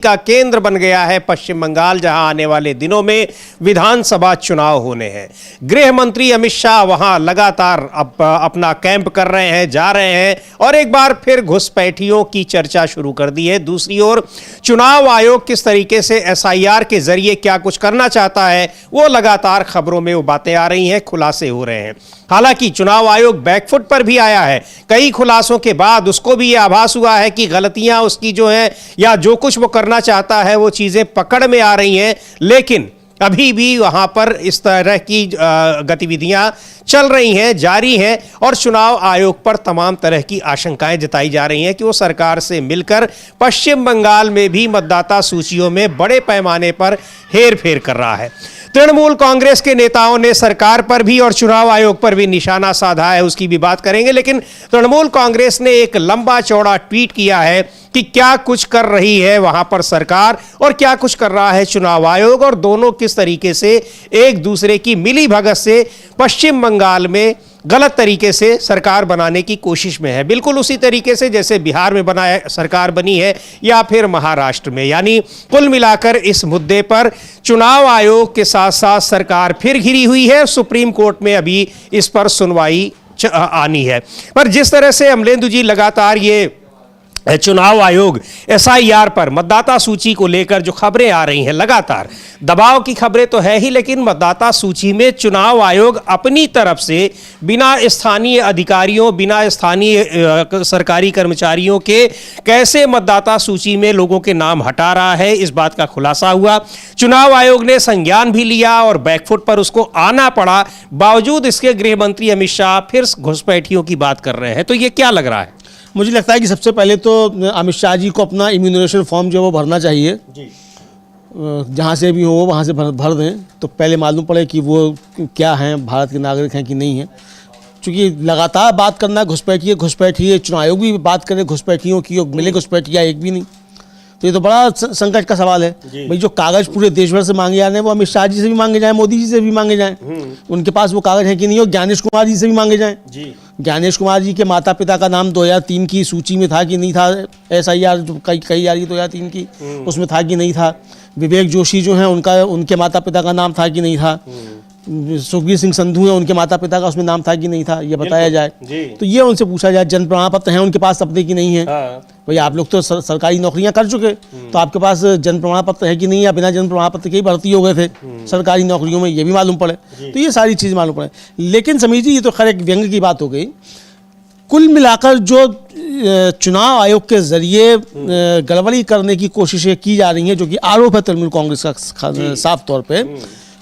का केंद्र बन गया है पश्चिम बंगाल, जहां आने वाले दिनों में विधानसभा चुनाव होने हैं। गृह मंत्री अमित शाह वहां लगातार अपना कैंप कर रहे हैं, जा रहे हैं और एक बार फिर घुसपैठियों की चर्चा शुरू कर दी है। दूसरी ओर चुनाव आयोग किस तरीके से एसआईआर के जरिए क्या कुछ करना चाहता है, वो लगातार खबरों में वो बातें आ रही हैं, खुलासे हो रहे हैं। हालांकि चुनाव आयोग बैकफुट पर भी आया है। कई खुलासों के बाद उसको भी यह आभास हुआ है कि गलतियां उसकी जो हैं या जो कुछ वो करना चाहता है वो चीजें पकड़ में आ रही हैं, लेकिन अभी भी वहां पर इस तरह की गतिविधियां चल रही हैं, जारी हैं और चुनाव आयोग पर तमाम तरह की आशंकाएं जताई जा रही हैं कि वो सरकार से मिलकर पश्चिम बंगाल में भी मतदाता सूचियों में बड़े पैमाने पर हेरफेर कर रहा है। तृणमूल कांग्रेस के नेताओं ने सरकार पर भी और चुनाव आयोग पर भी निशाना साधा है, उसकी भी बात करेंगे। लेकिन तृणमूल कांग्रेस ने एक लंबा चौड़ा ट्वीट किया है कि क्या कुछ कर रही है वहां पर सरकार और क्या कुछ कर रहा है चुनाव आयोग, और दोनों किस तरीके से एक दूसरे की मिली भगत से पश्चिम बंगाल में गलत तरीके से सरकार बनाने की कोशिश में है। बिल्कुल उसी तरीके से जैसे बिहार में सरकार बनी है या फिर महाराष्ट्र में। यानी कुल मिलाकर इस मुद्दे पर चुनाव आयोग के साथ साथ सरकार फिर घिरी हुई है। सुप्रीम कोर्ट में अभी इस पर सुनवाई आनी है। पर जिस तरह से अमलेंदु जी लगातार ये चुनाव आयोग एसआईआर पर मतदाता सूची को लेकर जो खबरें आ रही हैं, लगातार दबाव की खबरें तो है ही, लेकिन मतदाता सूची में चुनाव आयोग अपनी तरफ से बिना स्थानीय अधिकारियों, बिना स्थानीय सरकारी कर्मचारियों के कैसे मतदाता सूची में लोगों के नाम हटा रहा है, इस बात का खुलासा हुआ। चुनाव आयोग ने संज्ञान भी लिया और बैकफुट पर उसको आना पड़ा। बावजूद इसके गृह मंत्री अमित शाह फिर घुसपैठियों की बात कर रहे हैं। तो ये क्या लग रहा है? मुझे लगता है कि सबसे पहले तो अमित शाह जी को अपना इम्यूनरेशन फॉर्म जो है वो भरना चाहिए जी। जहाँ से भी हो वहाँ से भर दें, तो पहले मालूम पड़े कि वो क्या हैं, भारत के नागरिक हैं कि नहीं हैं। क्योंकि लगातार बात करना घुसपैठिए, चुनाव आयोग भी बात करे घुसपैठियों की, मिले घुसपैठिया एक भी नहीं, तो ये तो बड़ा संकट का सवाल है। भाई जो कागज पूरे देश भर से मांगे जा रहे हैं वो अमित शाह जी से भी मांगे जाएं, मोदी जी से भी मांगे जाएं, उनके पास वो कागज है कि नहीं हो, ज्ञानेश कुमार जी से भी मांगे जाएं। ज्ञानेश कुमार जी के माता पिता का नाम 2003 की सूची में था कि नहीं था, एसआईआर जो कही जा रही है 2003 की, उसमें था कि नहीं था। विवेक जोशी जो हैं उनके माता पिता का नाम था कि नहीं था। सुखबीर सिंह संधू है, उनके माता पिता का उसमें नाम था कि नहीं था, ये बताया जाए। तो ये उनसे पूछा जाए। जन्म प्रमाण पत्र हैं उनके पास अपने की नहीं है। भाई आप लोग तो सरकारी नौकरियां कर चुके, तो आपके पास जन्म प्रमाण पत्र है कि नहीं, या बिना जन्म प्रमाण पत्र के ही भर्ती हो गए थे सरकारी नौकरियों में, ये भी मालूम पड़े। तो ये सारी चीज़ मालूम पड़े। लेकिन समीर जी, ये तो खैर एक व्यंग की बात हो गई। कुल मिलाकर जो चुनाव आयोग के जरिए गड़बड़ी करने की कोशिशें की जा रही हैं, जो कि आरोप है तृणमूल कांग्रेस का साफ तौर पे,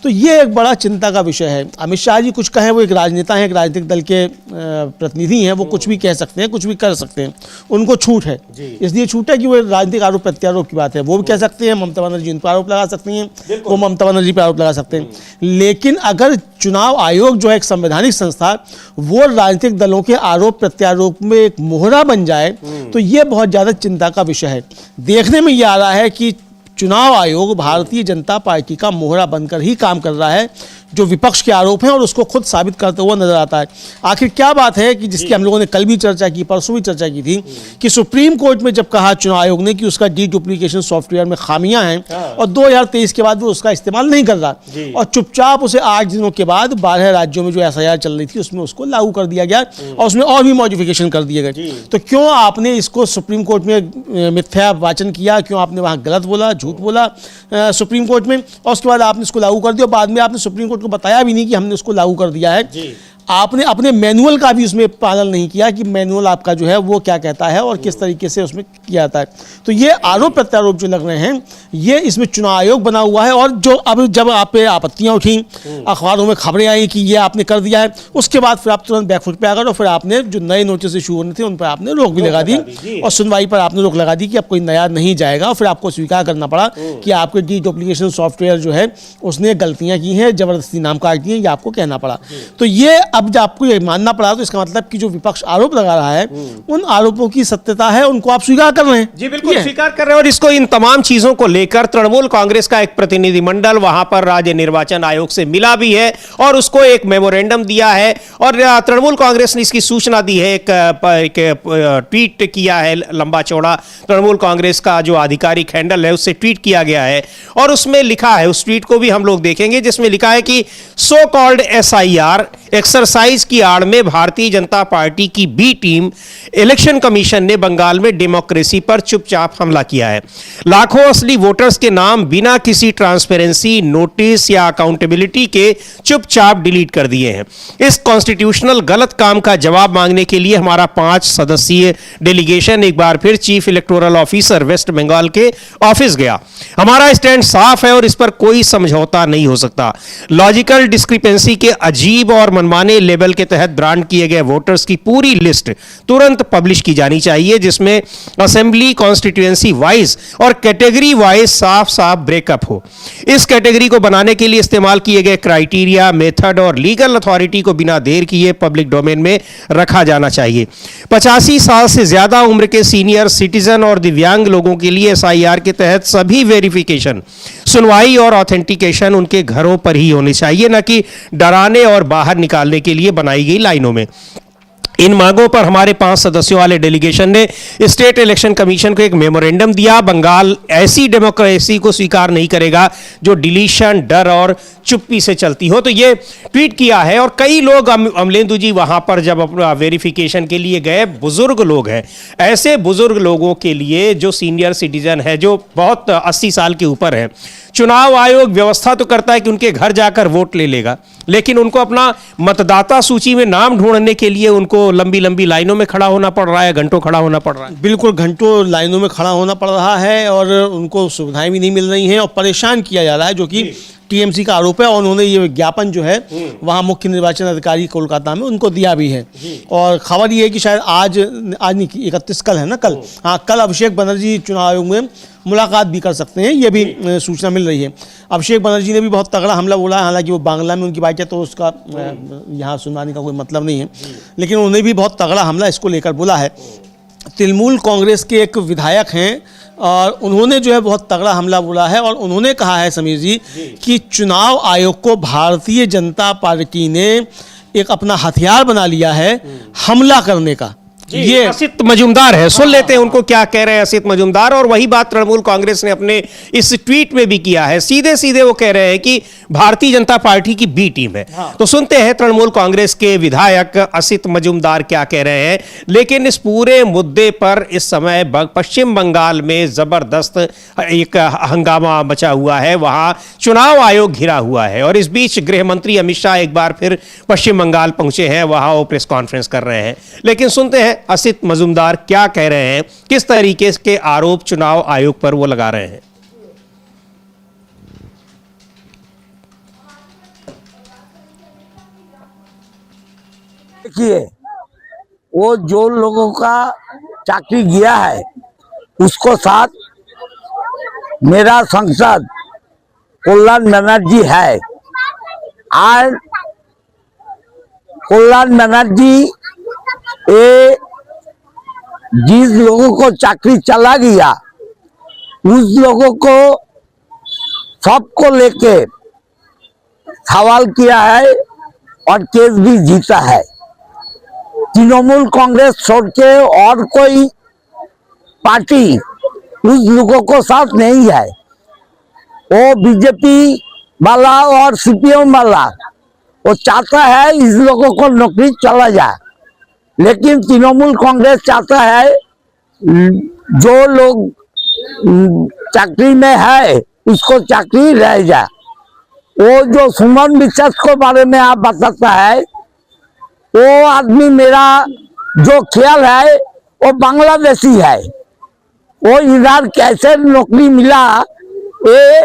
तो ये एक बड़ा चिंता का विषय है। अमित शाह जी कुछ कहें, वो एक राजनेता हैं, एक राजनीतिक दल के प्रतिनिधि हैं, वो कुछ भी कह सकते हैं, कुछ भी कर सकते हैं, उनको छूट है। इसलिए छूट है कि वो राजनीतिक आरोप प्रत्यारोप की बात है, वो भी कह सकते हैं। ममता बनर्जी उन पर आरोप लगा सकती हैं, वो ममता बनर्जी पर आरोप लगा सकते हैं। लेकिन अगर चुनाव आयोग जो है एक संवैधानिक संस्था, वो राजनीतिक दलों के आरोप प्रत्यारोप में एक मोहरा बन जाए, तो ये बहुत ज़्यादा चिंता का विषय है। देखने में ये आ रहा है कि चुनाव आयोग भारतीय जनता पार्टी का मोहरा बनकर ही काम कर रहा है, जो विपक्ष के आरोप हैं, और उसको खुद साबित करते हुआ नजर आता है। आखिर क्या बात है कि जिसकी हम लोगों ने कल भी चर्चा की, परसों भी चर्चा की थी, कि सुप्रीम कोर्ट में जब कहा चुनाव आयोग ने कि उसका डीडुप्लीकेशन सॉफ्टवेयर में खामियां हैं और 2023 के बाद वो उसका इस्तेमाल नहीं कर रहा, और चुपचाप उसे 8 दिनों के बाद 12 राज्यों में जो एसआईआर चल रही थी उसमें उसको लागू कर दिया गया और उसमें और भी मॉडिफिकेशन कर दिए गए। तो क्यों आपने इसको सुप्रीम कोर्ट में मिथ्या वाचन किया, क्यों आपने वहाँ गलत बोला, झूठ बोला सुप्रीम कोर्ट में, और उसके बाद आपने इसको लागू कर दिया। बाद में आपने सुप्रीम को बताया भी नहीं कि हमने उसको लागू कर दिया है। आपने अपने मैनुअल का भी उसमें पालन नहीं किया कि मैनुअल आपका जो है वो क्या कहता है और किस तरीके से उसमें किया जाता है। तो ये आरोप प्रत्यारोप जो लग रहे हैं, ये इसमें चुनाव आयोग बना हुआ है। और जो अब जब आप पे आपत्तियां उठी, अखबारों में खबरें आई कि ये आपने कर दिया है, उसके बाद फिर आप तुरंत बैकफुट पे आ गए और फिर आपने जो नए नोटिस इशू होने थे उन पर आपने रोक भी लगा दी और सुनवाई पर आपने रोक लगा दी कि अब कोई नया नहीं जाएगा। और फिर आपको स्वीकार करना पड़ा कि आपके डीडुप्लीकेशन सॉफ्टवेयर जो है उसने गलतियां की हैं, जबरदस्ती नाम काट दिए, ये आपको कहना पड़ा। तो ये अब जब आपको ये मानना पड़ा तो इसका मतलब कि जो विपक्ष आरोप लगा रहा है उन आरोपों की सत्यता है, उनको आप स्वीकार कर रहे हैं। जी बिल्कुल स्वीकार कर रहे हैं। और इसको इन तमाम चीजों को लेकर तृणमूल कांग्रेस का एक प्रतिनिधिमंडल वहां पर राज्य निर्वाचन आयोग से मिला भी है और उसको एक मेमोरेंडम दिया है और तृणमूल कांग्रेस ने इसकी सूचना दी है। एक ट्वीट किया है लंबा चौड़ा, तृणमूल कांग्रेस का जो आधिकारिक हैंडल है उससे ट्वीट किया गया है और उसमें लिखा है, उस ट्वीट को भी हम लोग देखेंगे, जिसमें लिखा है कि सो कॉल्ड SIR एक्सरसाइज की आड़ में भारतीय जनता पार्टी की बी टीम इलेक्शन कमीशन ने बंगाल में डेमोक्रेसी पर चुपचाप हमला किया है। लाखों असली वोटर्स के नाम बिना किसी ट्रांसपेरेंसी, नोटिस या अकाउंटेबिलिटी के चुपचाप डिलीट कर दिए हैं। इस कॉन्स्टिट्यूशनल गलत काम का जवाब मांगने के लिए हमारा 5 सदस्यीय डेलीगेशन एक बार फिर chief electoral officer West Bengal के ऑफिस गया। हमारा स्टैंड साफ है और इस पर कोई समझौता नहीं हो सकता। लॉजिकल डिस्क्रिपेंसी के अजीब और मनमाने लेवल के तहत ब्रांड किए गए वोटर्स की पूरी लिस्ट तुरंत पब्लिश की जानी चाहिए, जिसमें असेंबली, कॉन्स्टिट्यूएंसी वाइज और कैटेगरी वाइज साफ साफ ब्रेकअप हो। इस कैटेगरी को बनाने के लिए इस्तेमाल किए गए क्राइटेरिया, मेथड और लीगल अथॉरिटी को बिना देर किए पब्लिक डोमेन में रखा जाना चाहिए। 85 साल से ज्यादा उम्र के सीनियर सिटीजन और दिव्यांग लोगों के लिए SIR के तहत सभी वेरिफिकेशन, सुनवाई और ऑथेंटिकेशन उनके घरों पर ही होनी चाहिए, न कि डराने और बाहर निकालने के लिए बनाई गई लाइनों में। इन मांगों पर हमारे 5 सदस्यों वाले डेलीगेशन ने स्टेट इलेक्शन कमीशन को एक मेमोरेंडम दिया। बंगाल ऐसी डेमोक्रेसी को स्वीकार नहीं करेगा जो डिलीशन, डर और चुप्पी से चलती हो। तो ये ट्वीट किया है और कई लोग, अमलेंदु जी वहां पर जब अपना वेरिफिकेशन के लिए गए, बुजुर्ग लोग हैं, ऐसे बुजुर्ग लोगों के लिए जो सीनियर सिटीजन है, जो बहुत 80 साल के ऊपर है, चुनाव आयोग व्यवस्था तो करता है कि उनके घर जाकर वोट ले लेगा, लेकिन उनको अपना मतदाता सूची में नाम ढूंढने के लिए उनको लंबी लंबी लाइनों में खड़ा होना पड़ रहा है, घंटों खड़ा होना पड़ रहा है। बिल्कुल घंटों लाइनों में खड़ा होना पड़ रहा है और उनको सुविधाएं भी नहीं मिल रही हैं और परेशान किया जा रहा है, जो कि TMC का आरोप है। और उन्होंने ये विज्ञापन जो है वहाँ मुख्य निर्वाचन अधिकारी कोलकाता में उनको दिया भी है। और खबर ये है कि शायद आज नहीं, 31 कल है ना, कल, हाँ, कल अभिषेक बनर्जी चुनाव आयोग में मुलाकात भी कर सकते हैं, ये भी सूचना मिल रही है। अभिषेक बनर्जी ने भी बहुत तगड़ा हमला बोला है, हालांकि वो बांग्ला में उनकी बात है तो उसका यहाँ सुनवाने का कोई मतलब नहीं है, लेकिन उन्होंने भी बहुत तगड़ा हमला इसको लेकर बोला है। तृणमूल कांग्रेस के एक विधायक हैं और उन्होंने जो है बहुत तगड़ा हमला बोला है और उन्होंने कहा है, समीर जी, कि चुनाव आयोग को भारतीय जनता पार्टी ने एक अपना हथियार बना लिया है हमला करने का। ये असित मजूमदार है, सुन लेते हैं उनको क्या कह रहे हैं असित मजूमदार। और वही बात तृणमूल कांग्रेस ने अपने इस ट्वीट में भी किया है। सीधे सीधे वो कह रहे हैं कि भारतीय जनता पार्टी की बी टीम है। तो सुनते हैं तृणमूल कांग्रेस के विधायक असित मजूमदार क्या कह रहे हैं। लेकिन इस पूरे मुद्दे पर इस समय पश्चिम बंगाल में जबरदस्त एक हंगामा मचा हुआ है, वहां चुनाव आयोग घिरा हुआ है और इस बीच गृह मंत्री अमित शाह एक बार फिर पश्चिम बंगाल पहुंचे हैं, वहां वो प्रेस कॉन्फ्रेंस कर रहे हैं। लेकिन सुनते हैं असित मजूमदार क्या कह रहे हैं, किस तरीके के आरोप चुनाव आयोग पर वो लगा रहे हैं। देखिए, वो जो लोगों का चाकरी गया है उसको साथ मेरा सांसद कल्याण बनर्जी है और कल्याण बनर्जी ये जिस लोगों को चाकरी चला गया उस लोगों को सबको लेके सवाल किया है और केस भी जीता है। तृणमूल कांग्रेस छोड़ के और कोई पार्टी उस लोगों को साथ नहीं है। वो बीजेपी वाला और CPM वाला वो चाहता है इस लोगों को नौकरी चला जाए, लेकिन तृणमूल कांग्रेस चाहता है जो लोग चाकरी में है उसको चाकरी रह जाए। वो जो सुमन विश्वास के बारे में आप बताता है, वो आदमी मेरा जो ख्याल है वो बांग्लादेशी है। वो इधर कैसे नौकरी मिला ये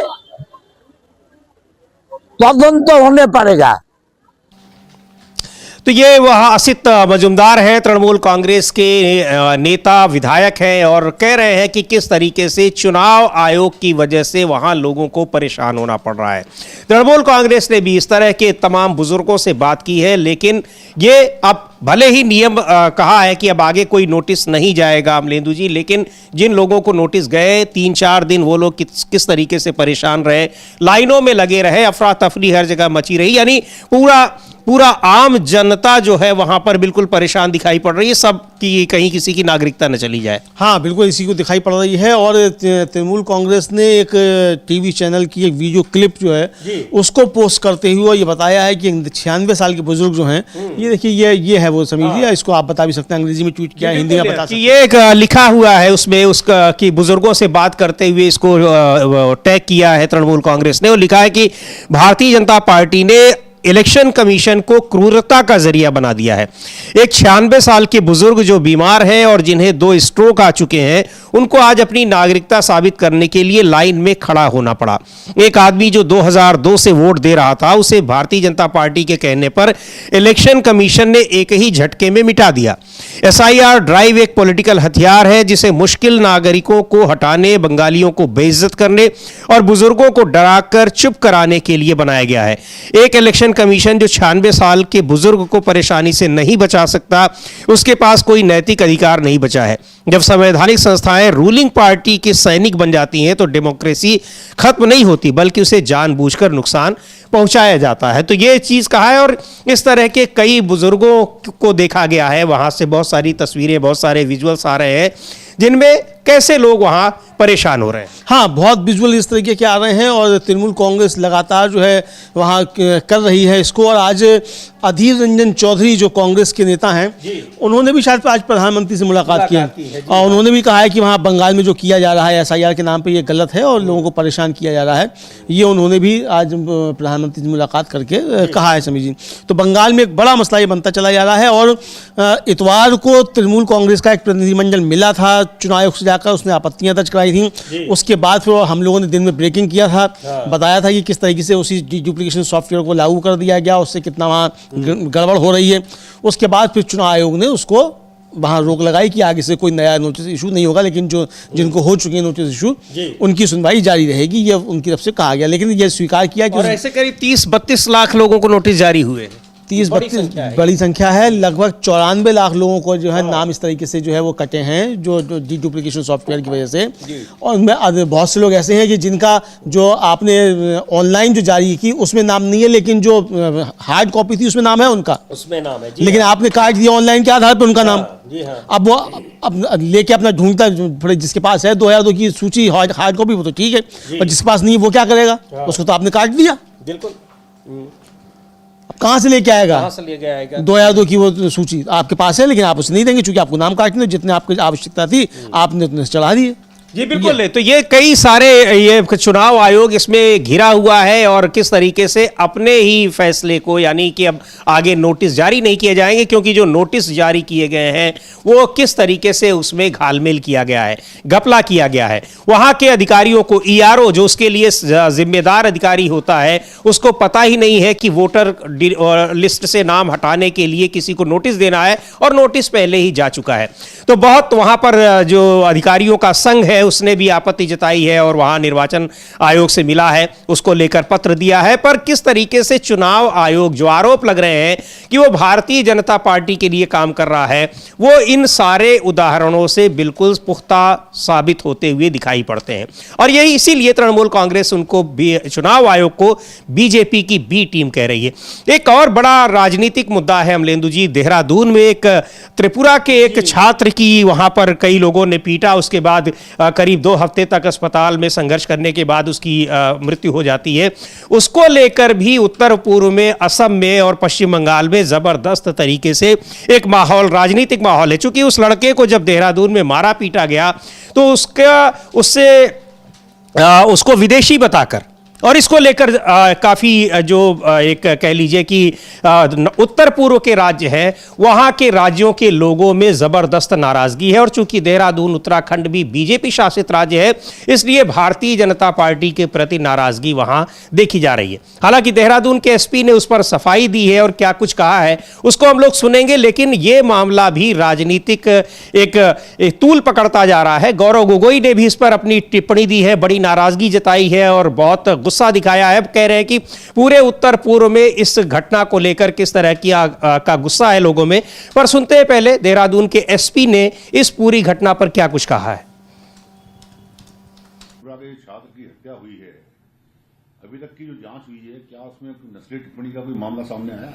तदंत होने पड़ेगा। तो ये वह असित मजुमदार हैं, तृणमूल कांग्रेस के नेता विधायक हैं, और कह रहे हैं कि किस तरीके से चुनाव आयोग की वजह से वहां लोगों को परेशान होना पड़ रहा है। तृणमूल कांग्रेस ने भी इस तरह के तमाम बुजुर्गों से बात की है, लेकिन ये अब भले ही नियम कहा है कि अब आगे कोई नोटिस नहीं जाएगा अमलेंदु जी, लेकिन जिन लोगों को नोटिस गए 3-4 दिन वो लोग किस तरीके से परेशान रहे, लाइनों में लगे रहे, अफरा तफरी हर जगह मची रही, यानी पूरा आम जनता जो है वहां पर बिल्कुल परेशान दिखाई पड़ रही है, सब की कहीं किसी की नागरिकता न चली जाए। हाँ बिल्कुल इसी को दिखाई पड़ रही है। और तृणमूल कांग्रेस ने एक टीवी चैनल की एक वीडियो क्लिप जो है उसको पोस्ट करते हुए ये बताया है कि 96 साल के बुजुर्ग जो हैं, ये देखिए ये है वो, समझिए इसको आप बता भी सकते हैं, अंग्रेजी में ट्वीट किया है, हिंदी में बता सकते हैं। ये एक लिखा हुआ है उसमें, उसका कि बुजुर्गों से बात करते हुए इसको टैग किया है तृणमूल कांग्रेस ने, और लिखा है कि भारतीय जनता पार्टी ने इलेक्शन कमीशन को क्रूरता का जरिया बना दिया है। एक 96 साल के बुजुर्ग जो बीमार हैं और जिन्हें 2 स्ट्रोक आ चुके हैं, उनको आज अपनी नागरिकता साबित करने के लिए लाइन में खड़ा होना पड़ा। एक आदमी जो 2002 से वोट दे रहा था, उसे भारतीय जनता पार्टी के कहने पर इलेक्शन कमीशन ने एक ही झटके में मिटा दिया। SIR ड्राइव एक पॉलिटिकल हथियार है जिसे मुश्किल नागरिकों को हटाने, बंगालियों को बेइज्जत करने और बुजुर्गों को डराकर चुप कराने के लिए बनाया गया है। एक इलेक्शन कमीशन जो 96 साल के बुजुर्ग को परेशानी से नहीं बचा सकता, उसके पास कोई नैतिक अधिकार नहीं बचा है। जब संवैधानिक संस्थाएं रूलिंग पार्टी के सैनिक बन जाती हैं तो डेमोक्रेसी खत्म नहीं होती, बल्कि उसे जानबूझकर नुकसान पहुंचाया जाता है। तो ये चीज कहा है, और इस तरह के कई बुजुर्गों को देखा गया है। वहां से बहुत सारी तस्वीरें, बहुत सारे विजुअल्स आ रहे हैं जिनमें कैसे लोग वहां परेशान हो रहे हैं। हाँ बहुत विजुअल इस तरीके के आ रहे हैं, और तृणमूल कांग्रेस लगातार जो है वहाँ कर रही है इसको। और आज अधीर रंजन चौधरी जो कांग्रेस के नेता हैं, उन्होंने भी शायद आज प्रधानमंत्री से मुलाकात की है, और उन्होंने भी कहा है कि वहाँ बंगाल में जो किया जा रहा है SIR के नाम पे, ये गलत है और लोगों को परेशान किया जा रहा है। ये उन्होंने भी आज प्रधानमंत्री से मुलाकात करके कहा है। समझिए, तो बंगाल में एक बड़ा मसला ये बनता चला जा रहा है। और इतवार को तृणमूल कांग्रेस का एक प्रतिनिधिमंडल मिला था चुनाव आयोग से जाकर, उसने आपत्तियां दर्ज कराई थी। उसके बाद फिर हम लोगों ने दिन में ब्रेकिंग किया था, बताया था कि किस तरीके से उसी डुप्लीकेशन सॉफ्टवेयर को लागू कर दिया गया, उससे कितना वहाँ गड़बड़ हो रही है। उसके बाद फिर चुनाव आयोग ने उसको वहाँ रोक लगाई कि आगे से कोई नया नोटिस इशू नहीं होगा, लेकिन जो जिनको हो चुके हैं नोटिस इशू, उनकी सुनवाई जारी रहेगी, ये उनकी तरफ से कहा गया। लेकिन ये स्वीकार किया कि ऐसे करीब 30-32 लाख लोगों को नोटिस जारी हुए हैं। 30-32 बड़ी संख्या है। लगभग 94 लाख लोगों को जो है नाम इस तरीके से जो है वो कटे हैं, जो डुप्लीकेशन सॉफ्टवेयर की वजह से। और उनमें बहुत से लोग ऐसे हैं कि जिनका जो आपने ऑनलाइन जो जारी की उसमें नाम नहीं है, लेकिन जो हार्ड कॉपी थी उसमें नाम है उनका, उसमें नाम है, लेकिन आपने काट दिया ऑनलाइन के आधार पर उनका नाम। अब वो अब लेके अपना ढूंढता, जिसके पास है 2002 की सूची हार्ड कॉपी, वो तो ठीक है, पर जिसके पास नहीं है वो क्या करेगा? उसको तो आपने काट दिया। बिल्कुल। कहाँ से लेके आएगा? 2002 की वो सूची आपके पास है, लेकिन आप उसे नहीं देंगे क्योंकि आपको नाम काटने, जितने आपकी आवश्यकता थी आपने उतने चढ़ा दिए। जी बिल्कुल। तो ये कई सारे ये चुनाव आयोग इसमें घिरा हुआ है, और किस तरीके से अपने ही फैसले को, यानी कि अब आगे नोटिस जारी नहीं किए जाएंगे, क्योंकि जो नोटिस जारी किए गए हैं वो किस तरीके से उसमें घालमेल किया गया है, घपला किया गया है। वहाँ के अधिकारियों को, ERO जो उसके लिए जिम्मेदार अधिकारी होता है, उसको पता ही नहीं है कि वोटर लिस्ट से नाम हटाने के लिए किसी को नोटिस देना है, और नोटिस पहले ही जा चुका है। तो बहुत वहाँ पर जो अधिकारियों का संघ है उसने भी आपत्ति जताई है, और वहां निर्वाचन आयोग से मिला है, उसको लेकर पत्र दिया है। पर किस तरीके से चुनाव आयोग, जो आरोप लग रहे हैं कि वो भारतीय जनता पार्टी के लिए काम कर रहा है, वो इन सारे उदाहरणों से बिल्कुल पुख्ता साबित होते हुए दिखाई पड़ते हैं। और यही इसीलिए तृणमूल कांग्रेस उनको चुनाव आयोग को बीजेपी की बी टीम कह रही है। एक और बड़ा राजनीतिक मुद्दा है अमलेंदु जी, देहरादून में एक त्रिपुरा के एक छात्र की वहां पर कई लोगों ने पीटा, उसके बाद करीब 2 हफ्ते तक अस्पताल में संघर्ष करने के बाद उसकी मृत्यु हो जाती है। उसको लेकर भी उत्तर पूर्व में, असम में और पश्चिम बंगाल में जबरदस्त तरीके से एक माहौल, राजनीतिक माहौल है। चूंकि उस लड़के को जब देहरादून में मारा पीटा गया तो उसको विदेशी बताकर और इसको लेकर काफी जो एक कह लीजिए कि उत्तर पूर्व के राज्य हैं, वहां के राज्यों के लोगों में जबरदस्त नाराजगी है। और चूंकि देहरादून उत्तराखंड भी बीजेपी शासित राज्य है, इसलिए भारतीय जनता पार्टी के प्रति नाराजगी वहां देखी जा रही है। हालांकि देहरादून के एसपी ने उस पर सफाई दी है और क्या कुछ कहा है उसको हम लोग सुनेंगे, लेकिन यह मामला भी राजनीतिक एक तूल पकड़ता जा रहा है। गौरव गोगोई ने भी इस पर अपनी टिप्पणी दी है, बड़ी नाराजगी जताई है और बहुत गुस्सा दिखाया है। कह रहे हैं कि पूरे उत्तर पूर्व में इस घटना को लेकर किस तरह की का गुस्सा है लोगों में। पर सुनते हैं पहले देहरादून के एसपी ने इस पूरी घटना पर क्या कुछ कहा है। छात्र की हत्या हुई है, अभी तक की जो जांच हुई है, क्या उसमें नस्ली टिप्पणी का कोई मामला सामने आया?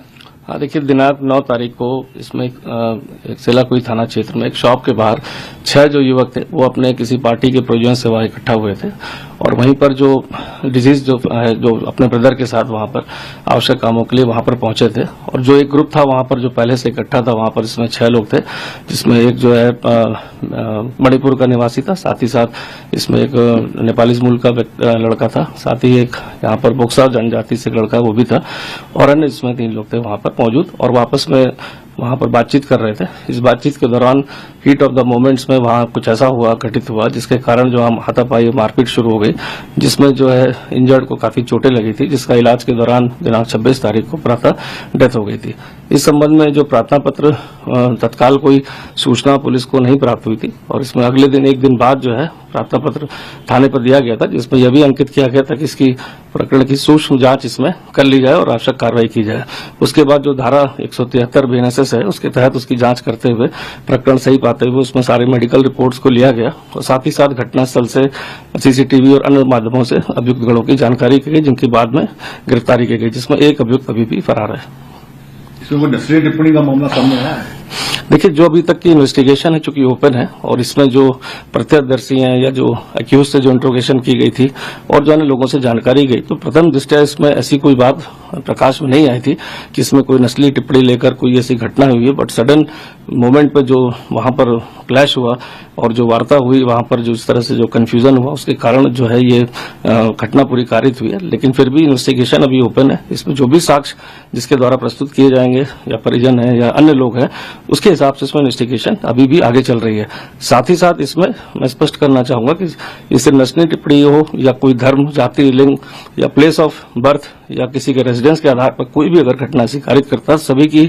हाँ, देखिए दिनांक 9 तारीख को इसमें एक सेलाकुई थाना क्षेत्र में एक शॉप के बाहर 6 जो युवक थे वो अपने किसी पार्टी के प्रयोजन से वहां इकट्ठा हुए थे और वहीं पर जो डिजीज जो है जो अपने ब्रदर के साथ वहां पर आवश्यक कामों के लिए वहां पर पहुंचे थे। और जो एक ग्रुप था वहां पर जो पहले से इकट्ठा था वहां पर इसमें 6 लोग थे, जिसमें एक जो है मणिपुर का निवासी था, साथ ही साथ इसमें एक नेपाली मूल का लड़का था, साथ ही एक यहाँ पर बोक्सा जनजाति से लड़का वो भी था और अन्य इसमें 3 लोग थे वहां पर मौजूद और वापस में वहां पर बातचीत कर रहे थे। इस बातचीत के दौरान हीट ऑफ द मोमेंट्स में वहां कुछ ऐसा घटित हुआ जिसके कारण जो हम हाथापाई मारपीट शुरू हो गई, जिसमें जो है इंजर्ड को काफी चोटें लगी थी, जिसका इलाज के दौरान दिनांक 26 तारीख को प्रातः डेथ हो गई थी। इस संबंध में जो प्रार्थना पत्र तत्काल कोई सूचना पुलिस को नहीं प्राप्त हुई थी और इसमें अगले दिन एक दिन बाद जो है प्रार्थना पत्र थाने पर दिया गया था, जिसमें यह भी अंकित किया गया था कि इसकी प्रकरण की सूक्ष्म जांच इसमें कर ली जाए और आवश्यक कार्रवाई की जाए। उसके बाद जो धारा 173 बीएनएसएस है उसके तहत उसकी जांच करते हुए प्रकरण सही पाते हुए उसमें सारे मेडिकल रिपोर्ट्स को लिया गया और साथ ही साथ घटनास्थल से सीसीटीवी और अन्य माध्यमों से अभियुक्त गणों की जानकारी की गई, जिनकी बाद में गिरफ्तारी की गई, जिसमें एक अभियुक्त अभी भी फरार है। इसमें कोई नस्ली टिप्पणी का मामला सामने आया है? देखिए, जो अभी तक की इन्वेस्टिगेशन है चूंकि ओपन है और इसमें जो प्रत्यक्षदर्शी हैं या जो अक्यूज से जो इंट्रोगेशन की गई थी और जो अन्य लोगों से जानकारी गई, तो प्रथम दृष्टया इसमें ऐसी कोई बात प्रकाश में नहीं आई थी कि इसमें कोई नस्ली टिप्पणी लेकर कोई ऐसी घटना हुई है। बट सडन मोमेंट पे जो वहां पर क्लैश हुआ और जो वार्ता हुई वहां पर जो इस तरह से जो कंफ्यूजन हुआ उसके कारण जो है ये घटना पूरी कारित हुई है। लेकिन फिर भी इन्वेस्टिगेशन अभी ओपन है। इसमें जो भी साक्ष्य जिसके द्वारा प्रस्तुत किए जाएंगे या परिजन है या अन्य लोग हैं उसके हिसाब से इसमें इन्वेस्टिगेशन अभी भी आगे चल रही है। साथ ही साथ इसमें मैं स्पष्ट करना चाहूंगा कि इससे नस्ली टिप्पणी हो या कोई धर्म, जाति, लिंग या प्लेस ऑफ बर्थ या किसी के रेजिडेंस के आधार पर कोई भी अगर घटना ऐसी कारित करता है, सभी की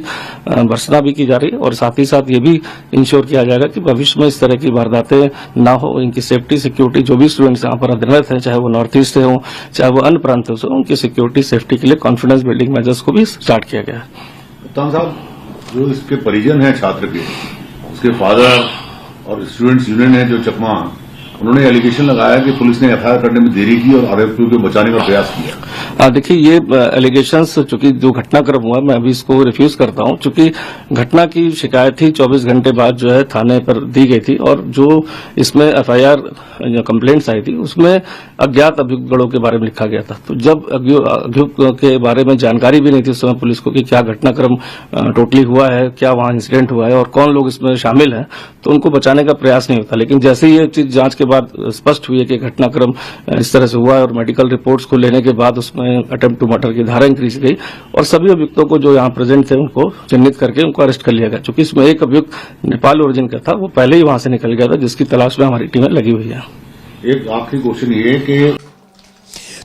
भर्त्सना भी की जा रही है और साथ ही साथ ये भी इंश्योर किया जाएगा कि भविष्य में इस तरह की वारदातें ना हो। इनकी सेफ्टी सिक्योरिटी जो भी स्टूडेंट्स यहाँ पर अध्ययनरत हैं, चाहे वो नॉर्थ ईस्ट से हों चाहे वो अन्य प्रांतों से हों, उनकी सिक्योरिटी सेफ्टी के लिए कॉन्फिडेंस बिल्डिंग मेजर्स को भी स्टार्ट किया गया है। कप्तान साहब, जो इसके परिजन हैं छात्र के, उसके फादर और स्टूडेंट्स यूनियन है जो चकमा, उन्होंने एलिगेशन लगाया कि पुलिस ने एफआईआर करने में देरी की और आरोपियों को बचाने का प्रयास किया। देखिए, ये एलिगेशंस चूंकि जो घटनाक्रम हुआ मैं अभी इसको रिफ्यूज करता हूं, चूंकि घटना की शिकायत ही 24 घंटे बाद जो है थाने पर दी गई थी और जो इसमें एफआईआर कंप्लेंट्स आई थी उसमें अज्ञात अभियुक्त गणों के बारे में लिखा गया था। तो जब अभियुक्त के बारे में जानकारी भी नहीं थी उस समय पुलिस को कि क्या घटनाक्रम टोटली हुआ है, क्या वहां इंसिडेंट हुआ है और कौन लोग इसमें शामिल हैं, तो उनको बचाने का प्रयास नहीं होता। लेकिन जैसे ही ये चीज जांच के बाद स्पष्ट हुई है कि घटनाक्रम इस तरह से हुआ है और मेडिकल रिपोर्ट्स को लेने के बाद उसमें अटेम्प्ट टू मर्डर की धारा इंक्रीज गई और सभी अभियुक्तों को जो यहाँ प्रेजेंट थे उनको चिन्हित करके उनको अरेस्ट कर लिया गया। चूंकि इसमें एक अभियुक्त नेपाल ओरिजिन का था, वो पहले ही वहां से निकल गया था, जिसकी तलाश में हमारी टीमें लगी हुई है। एक आखिरी क्वेश्चन ये कि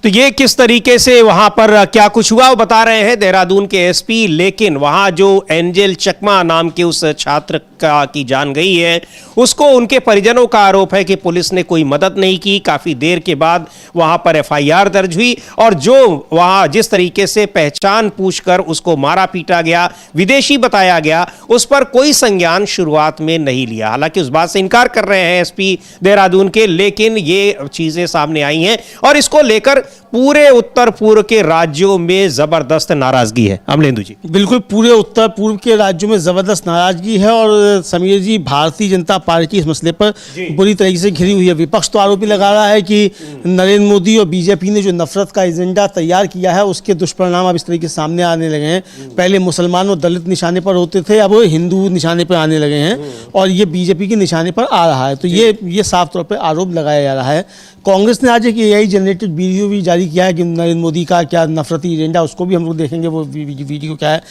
तो ये किस तरीके से वहां पर क्या कुछ हुआ वो बता रहे हैं देहरादून के एसपी। लेकिन वहां जो एंजल चकमा नाम के उस छात्र की जान गई है, उसको उनके परिजनों का आरोप है कि पुलिस ने कोई मदद नहीं की। काफी देर के बाद वहां पर एफआईआर दर्ज हुई और जो वहां जिस तरीके से पहचान पूछकर उसको मारा पीटा गया, विदेशी बताया गया, उस पर कोई संज्ञान शुरुआत में नहीं लिया। हालांकि उस बात से इनकार कर रहे हैं एसपी देहरादून के, लेकिन ये चीजें सामने आई हैं और इसको लेकर पूरे उत्तर पूर्व के राज्यों में जबरदस्त नाराजगी है। अमलेंदु जी, बिल्कुल पूरे उत्तर पूर्व के राज्यों में जबरदस्त नाराजगी है और समीर जी, भारतीय जनता पार्टी इस मसले पर बुरी तरीके से घिरी हुई है। विपक्ष तो आरोप लगा रहा है कि नरेंद्र मोदी और बीजेपी ने जो नफरत का एजेंडा तैयार किया है उसके दुष्परिणाम अब इस तरीके से सामने आने लगे हैं। पहले मुसलमान और दलित निशाने पर होते थे, अब हिंदू निशाने पर आने लगे हैं और ये बीजेपी के निशाने पर आ रहा है। तो ये साफ तौर पर आरोप लगाया जा रहा है। कांग्रेस ने आज एक AI जनरेटेड वीडियो भी जारी किया है कि नरेंद्र मोदी का क्या नफरती एजेंडा, उसको भी हम लोग देखेंगे वो वीडियो क्या है।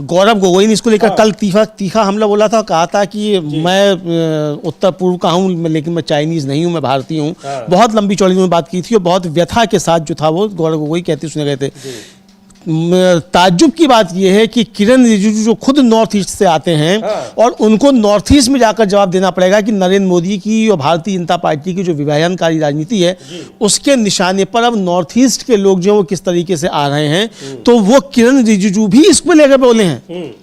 गौरव गोगोई ने इसको लेकर कल तीखा हमला बोला था, कहा था कि मैं उत्तर पूर्व का हूँ लेकिन मैं चाइनीज नहीं हूँ, मैं भारतीय हूँ। बहुत लंबी चौड़ी उन्होंने बात की थी और बहुत व्यथा के साथ जो था वो गौरव गोगोई कहते सुने गए थे। ताज्जुब की बात यह है कि किरण रिजिजू जो खुद नॉर्थ ईस्ट से आते हैं और उनको नॉर्थ ईस्ट में जाकर जवाब देना पड़ेगा कि नरेंद्र मोदी की और भारतीय जनता पार्टी की जो विभाजनकारी राजनीति है उसके निशाने पर अब नॉर्थ ईस्ट के लोग जो वो किस तरीके से आ रहे हैं। तो वो किरण रिजिजू भी इसको लेकर बोले हैं,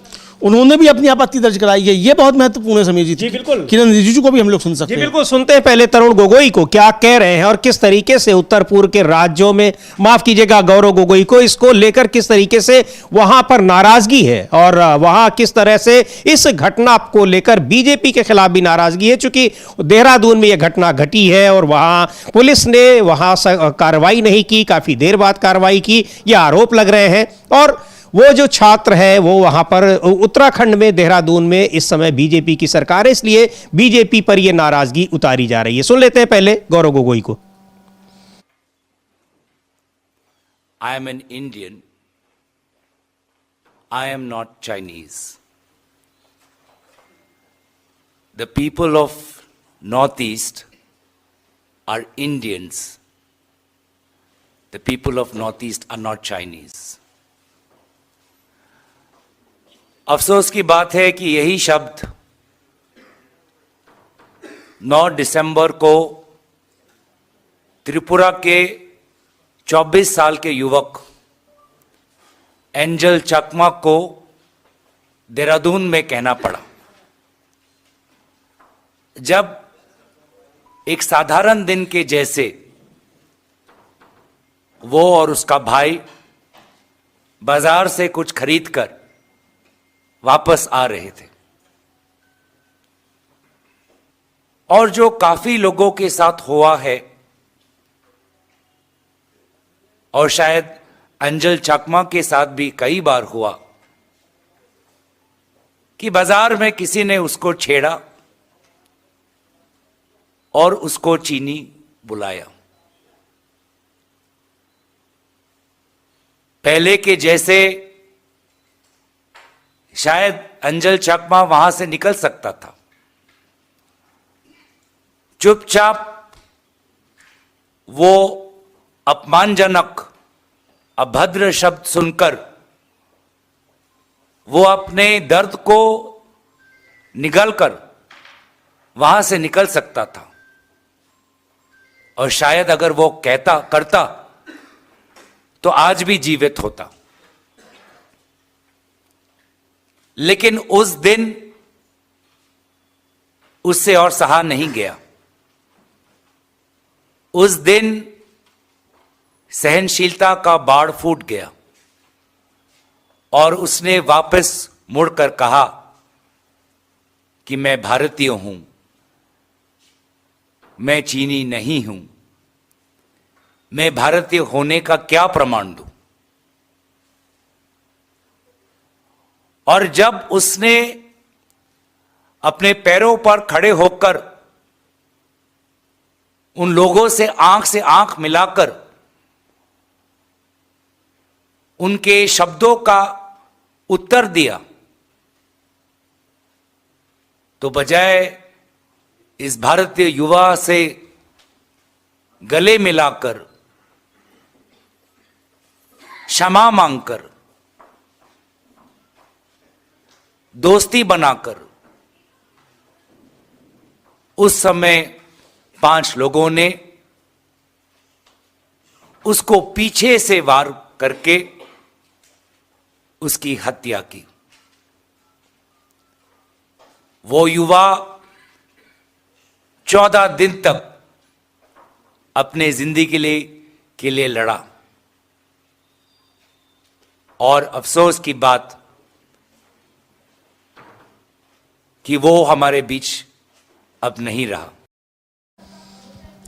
उन्होंने भी अपनी आपत्ति दर्ज कराई है। ये बहुत महत्वपूर्ण है समीर जी। बिल्कुल, किरण रिजिजू को भी हम लोग सुन सकते हैं। बिल्कुल सुनते हैं पहले तरुण गोगोई को क्या कह रहे हैं और किस तरीके से उत्तर पूर्व के राज्यों में, माफ कीजिएगा गौरव गोगोई को, इसको लेकर किस तरीके से वहां पर नाराजगी है और वहां किस तरह से इस घटना को लेकर बीजेपी के खिलाफ भी नाराजगी है। चूंकि देहरादून में यह घटना घटी है और वहां पुलिस ने वहां कार्रवाई नहीं की, काफी देर बाद कार्रवाई की, यह आरोप लग रहे हैं। और वो जो छात्र है वो वहां पर उत्तराखंड में देहरादून में इस समय बीजेपी की सरकार है, इसलिए बीजेपी पर यह नाराजगी उतारी जा रही है। सुन लेते हैं पहले गौरव गोगोई को। I am an Indian. I am not Chinese. The people of Northeast are Indians. The people of Northeast are not Chinese. अफसोस की बात है कि यही शब्द 9 दिसंबर को त्रिपुरा के 24 साल के युवक एंजल चकमा को देहरादून में कहना पड़ा, जब एक साधारण दिन के जैसे वो और उसका भाई बाजार से कुछ खरीदकर वापस आ रहे थे और जो काफी लोगों के साथ हुआ है और शायद अंजल चकमा के साथ भी कई बार हुआ कि बाजार में किसी ने उसको छेड़ा और उसको चीनी बुलाया। पहले के जैसे शायद अंजल चकमा वहां से निकल सकता था, चुपचाप वो अपमानजनक अभद्र शब्द सुनकर वो अपने दर्द को निगलकर वहां से निकल सकता था और शायद अगर वो करता तो आज भी जीवित होता। लेकिन उस दिन उससे और सहा नहीं गया। उस दिन सहनशीलता का बाड़ फूट गया और उसने वापस मुड़कर कहा कि मैं भारतीय हूं, मैं चीनी नहीं हूं, मैं भारतीय होने का क्या प्रमाण दूं। और जब उसने अपने पैरों पर खड़े होकर उन लोगों से आंख मिलाकर उनके शब्दों का उत्तर दिया, तो बजाय इस भारतीय युवा से गले मिलाकर क्षमा मांगकर दोस्ती बनाकर उस समय 5 लोगों ने उसको पीछे से वार करके उसकी हत्या की। वो युवा 14 दिन तक अपने जिंदगी के लिए लड़ा और अफसोस की बात कि वो हमारे बीच अब नहीं रहा।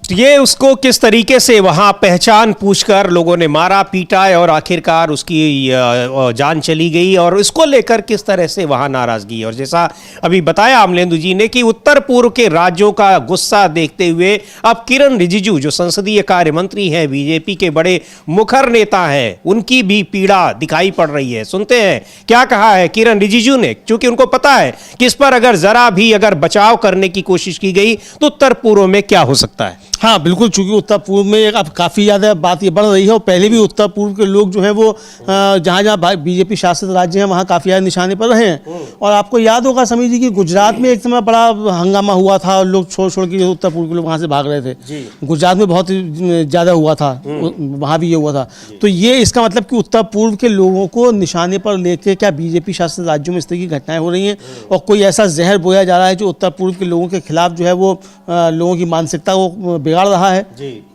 ये उसको किस तरीके से वहां पहचान पूछकर लोगों ने मारा पीटा और आखिरकार उसकी जान चली गई, और इसको लेकर किस तरह से वहां नाराजगी। और जैसा अभी बताया अमलेंदु जी ने कि उत्तर पूर्व के राज्यों का गुस्सा देखते हुए अब किरण रिजिजू जो संसदीय कार्य मंत्री हैं, बीजेपी के बड़े मुखर नेता हैं, उनकी भी पीड़ा दिखाई पड़ रही है। सुनते हैं क्या कहा है किरण रिजिजू ने, क्योंकि उनको पता है कि इस पर अगर जरा भी अगर बचाव करने की कोशिश की गई तो उत्तर पूर्व में क्या हो सकता है। हाँ बिल्कुल, चूंकि उत्तर पूर्व में अब काफ़ी ज़्यादा बात ये बढ़ रही है, और पहले भी उत्तर पूर्व के लोग जो हैं वो जहाँ जहाँ बीजेपी शासित राज्य हैं वहाँ काफ़ी ज़्यादा निशाने पर रहे हैं। और आपको याद होगा समीर जी कि गुजरात में एक समय बड़ा हंगामा हुआ था, और लोग छोड़ छोड़ के उत्तर पूर्व के लोग वहाँ से भाग रहे थे। गुजरात में बहुत ज़्यादा हुआ था, वहाँ भी ये हुआ था। तो ये इसका मतलब कि उत्तर पूर्व के लोगों को निशाने पर लेके क्या बीजेपी शासित राज्यों में इस तरह की घटनाएं हो रही हैं, और कोई ऐसा जहर बोया जा रहा है जो उत्तर पूर्व के लोगों के खिलाफ जो है वो लोगों की मानसिकता को बिगाड़ रहा है।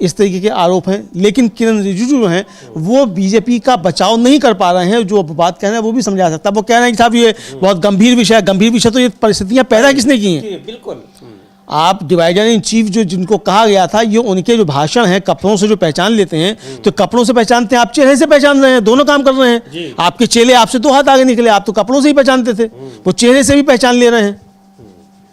इस तरीके के आरोप हैं। लेकिन किरण रिजिजू जो हैं वो बीजेपी का बचाव नहीं कर पा रहे हैं। जो बात कह रहे हैं वो भी समझा सकता है। वो कह रहे हैं कि साहब ये बहुत गंभीर विषय है। गंभीर विषय तो ये परिस्थितियां पैदा किसने की हैं? बिल्कुल, आप डिवाइडर इन चीफ जो जिनको कहा गया था, ये उनके जो भाषण हैं कपड़ों से जो पहचान लेते हैं, तो कपड़ों से पहचानते हैं, आप चेहरे से पहचान रहे हैं, दोनों काम कर रहे हैं। आपके चेले आपसे 2 हाथ आगे निकले, आप तो कपड़ों से ही पहचानते थे, वो चेहरे से भी पहचान ले रहे हैं।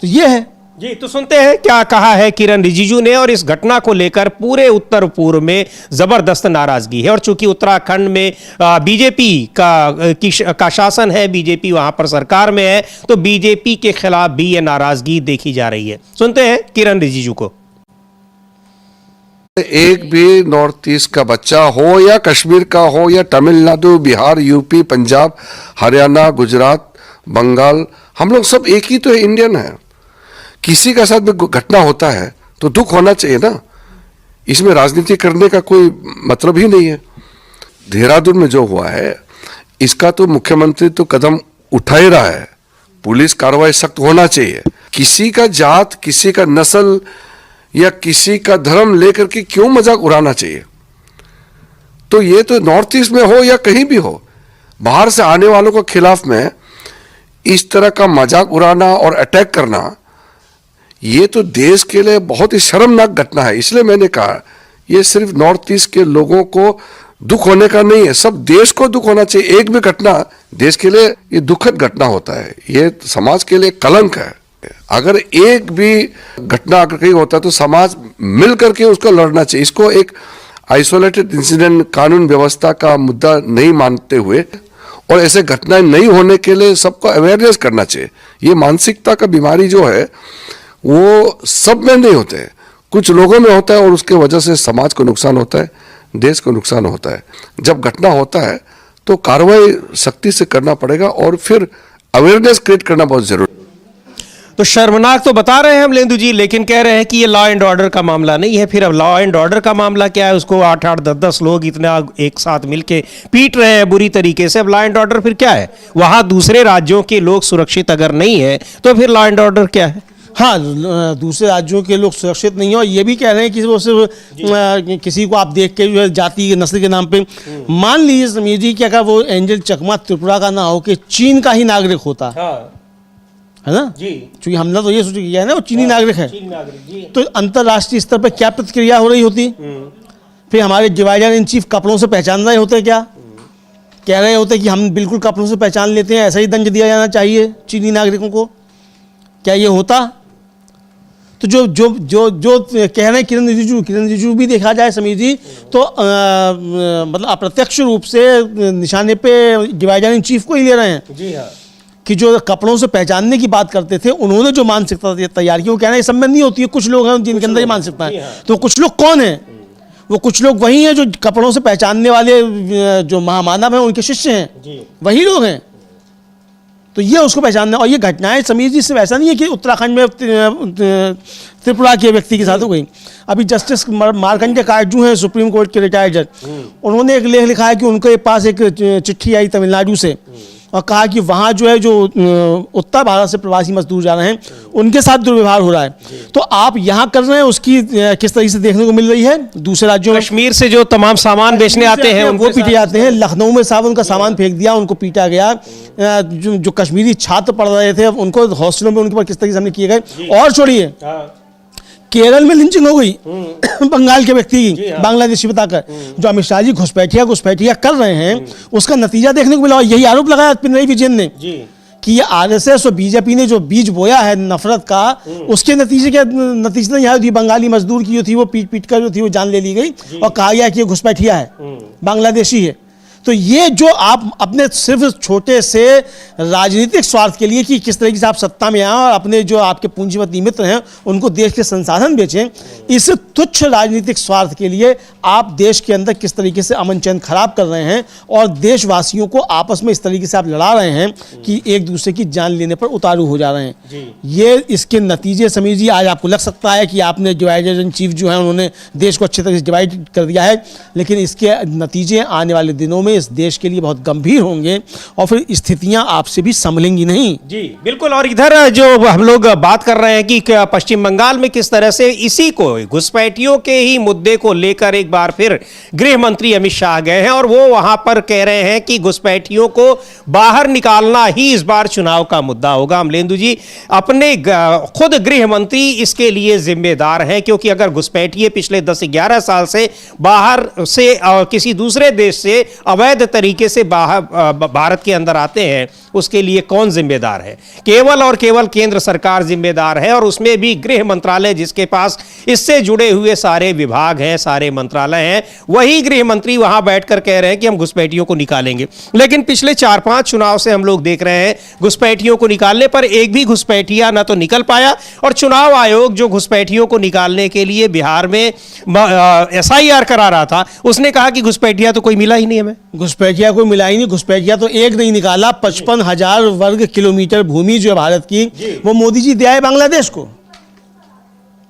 तो ये है जी। तो सुनते हैं क्या कहा है किरण रिजिजू ने। और इस घटना को लेकर पूरे उत्तर पूर्व में जबरदस्त नाराजगी है, और चूंकि उत्तराखंड में बीजेपी का शासन है, बीजेपी वहां पर सरकार में है, तो बीजेपी के खिलाफ भी ये नाराजगी देखी जा रही है। सुनते हैं किरण रिजिजू को। एक भी नॉर्थ ईस्ट का बच्चा हो या कश्मीर का हो या तमिलनाडु, बिहार, यूपी, पंजाब, हरियाणा, गुजरात, बंगाल, हम लोग सब एक ही तो इंडियन है। किसी के साथ भी घटना होता है तो दुख होना चाहिए ना, इसमें राजनीति करने का कोई मतलब ही नहीं है। देहरादून में जो हुआ है इसका तो मुख्यमंत्री तो कदम उठा ही रहा है, पुलिस कार्रवाई सख्त होना चाहिए। किसी का जात, किसी का नस्ल या किसी का धर्म लेकर के क्यों मजाक उड़ाना चाहिए? तो ये तो नॉर्थ ईस्ट में हो या कहीं भी हो, बाहर से आने वालों के खिलाफ में इस तरह का मजाक उड़ाना और अटैक करना, ये तो देश के लिए बहुत ही शर्मनाक घटना है। इसलिए मैंने कहा ये सिर्फ नॉर्थ ईस्ट के लोगों को दुख होने का नहीं है, सब देश को दुख होना चाहिए। एक भी घटना देश के लिए ये दुखद घटना होता है, ये समाज के लिए कलंक है। अगर एक भी घटना अगर कहीं होता है तो समाज मिल करके उसको लड़ना चाहिए। इसको एक आइसोलेटेड इंसिडेंट कानून व्यवस्था का मुद्दा नहीं मानते हुए और ऐसे घटनाएं नहीं होने के लिए सबको अवेयरनेस करना चाहिए। ये मानसिकता का बीमारी जो है वो सब में नहीं होते हैं, कुछ लोगों में होता है, और उसके वजह से समाज को नुकसान होता है, देश को नुकसान होता है। जब घटना होता है तो कार्रवाई सख्ती से करना पड़ेगा और फिर अवेयरनेस क्रिएट करना बहुत जरूरी है। तो शर्मनाक तो बता रहे हैं हम लेंदु जी, लेकिन कह रहे हैं कि ये लॉ एंड ऑर्डर का मामला नहीं है। फिर अब लॉ एंड ऑर्डर का मामला क्या है? उसको 8-8, 10-10 लोग इतना एक साथ मिलके पीट रहे हैं बुरी तरीके से। अब लॉ एंड ऑर्डर फिर क्या है? वहां दूसरे राज्यों के लोग सुरक्षित अगर नहीं है तो फिर लॉ एंड ऑर्डर क्या है? हाँ, दूसरे राज्यों के लोग सुरक्षित नहीं है, और ये भी कह रहे हैं कि वो सिर्फ किसी को आप देख के जो है जाति नस्ल के नाम पे, मान लीजिए समीर जी कि अगर वो एंजल चकमा त्रिपुरा का ना हो कि चीन का ही नागरिक होता, है ना जी, क्योंकि हमने तो ये सोच किया है ना वो चीनी नागरिक है, तो अंतर्राष्ट्रीय स्तर पर क्या प्रतिक्रिया हो रही होती? फिर हमारे डिवाइडर इन चीफ कपड़ों से पहचान रहे होते, क्या कह रहे होते कि हम बिल्कुल कपड़ों से पहचान लेते हैं, ऐसा ही दंड दिया जाना चाहिए चीनी नागरिकों को, क्या ये होता? तो जो जो जो जो कह रहे हैं किरण रिजिजू भी देखा जाए समीर जी तो मतलब अप्रत्यक्ष रूप से निशाने पे डिवाइडर इन चीफ को ही ले रहे हैं। जी हाँ, कि जो कपड़ों से पहचानने की बात करते थे उन्होंने जो मानसिकता तैयार की, वो कह रहे हैं इस सब में नहीं होती है, कुछ लोग हैं जिनके अंदर ये मानसिकता है। तो कुछ लोग कौन है? वो कुछ लोग वही हैं जो कपड़ों से पहचानने वाले जो महामानव हैं उनके शिष्य हैं, वही लोग हैं। तो ये उसको पहचानना, और ये घटनाएं समीर जी सिर्फ ऐसा नहीं है कि उत्तराखंड में त्रिपुरा के व्यक्ति के साथ हो गई। अभी जस्टिस मार्कंडेय काटजू हैं सुप्रीम कोर्ट के रिटायर्ड जज, उन्होंने एक लेख लिखा है कि उनके पास एक चिट्ठी आई तमिलनाडु से और कहा कि वहाँ जो है जो उत्तर भारत से प्रवासी मजदूर जा रहे हैं उनके साथ दुर्व्यवहार हो रहा है। तो आप यहाँ कर रहे हैं उसकी किस तरीके से देखने को मिल रही है दूसरे राज्यों में। कश्मीर से जो तमाम सामान बेचने आते हैं वो पीटे जाते हैं। लखनऊ में साहब उनका सामान फेंक दिया, उनको पीटा गया। जो कश्मीरी छात्र पढ़ रहे थे उनको हॉस्टलों में उनके पर किस तरीके से हमले किए गए। और छोड़िए केरल में लिंचिंग हो गई बंगाल के व्यक्ति की, बांग्लादेशी बताकर। जो अमित शाह जी घुसपैठिया कर रहे हैं उसका नतीजा देखने को मिला। और यही आरोप लगाया पिनराई विजयन ने कि ये आरएसएस और बीजेपी ने जो बीज बोया है नफरत का, उसके नतीजे यहाँ थी बंगाली मजदूर की जो थी वो पीट कर जो थी वो जान ले ली गई और कहा गया कि ये घुसपैठिया है, बांग्लादेशी है। तो ये जो आप अपने सिर्फ छोटे से राजनीतिक स्वार्थ के लिए कि किस तरीके से आप सत्ता में आए और अपने जो आपके पूंजीपति मित्र हैं उनको देश के संसाधन बेचें, इस तुच्छ राजनीतिक स्वार्थ के लिए आप देश के अंदर किस तरीके से अमन चैन खराब कर रहे हैं और देशवासियों को आपस में इस तरीके से आप लड़ा रहे हैं कि एक दूसरे की जान लेने पर उतारू हो जा रहे हैं। ये इसके नतीजे समीर जी आज आपको लग सकता है कि आपने डिवाइडर इन चीफ जो है उन्होंने देश को अच्छी तरह से डिवाइड कर दिया है, लेकिन इसके नतीजे आने वाले दिनों में इस देश के लिए बहुत गंभीर होंगे और फिर स्थितियां आपसे भी संभलेंगी नहीं। जी बिल्कुल। और इधर जो हम लोग बात कर रहे हैं कि पश्चिम बंगाल में किस तरह से इसी को घुसपैठियों के ही मुद्दे को लेकर एक बार फिर गृह मंत्री अमित शाह गए हैं और वो वहां पर कह रहे हैं कि घुसपैठियों को बाहर निकालना ही इस बार चुनाव का मुद्दा होगा। अमलेंदु जी, अपने खुद गृह मंत्री इसके लिए जिम्मेदार हैं, क्योंकि अगर घुसपैठिए पिछले 10-11 साल से बाहर से किसी दूसरे देश से अवैध तरीके से भारत के अंदर आते हैं, उसके लिए कौन जिम्मेदार है? केवल और केवल केंद्र सरकार जिम्मेदार है, और उसमें भी गृह मंत्रालय जिसके पास इससे जुड़े हुए सारे विभाग हैं, सारे मंत्रालय हैं, वही गृह मंत्री वहां बैठकर कह रहे हैं कि हम घुसपैठियों को निकालेंगे। लेकिन पिछले 4-5 चुनाव से हम लोग देख रहे हैं घुसपैठियों को निकालने पर एक भी घुसपैठिया ना तो निकल पाया, और चुनाव आयोग जो घुसपैठियों को निकालने के लिए बिहार में SIR करा रहा था, उसने कहा कि घुसपैठिया तो कोई मिला ही नहीं हमें। घुसपैठिया कोई मिला ही नहीं। घुसपैठिया तो एक नहीं निकाला, 55,000 वर्ग किलोमीटर भूमि जो है भारत की वो मोदी जी दिया है बांग्लादेश को।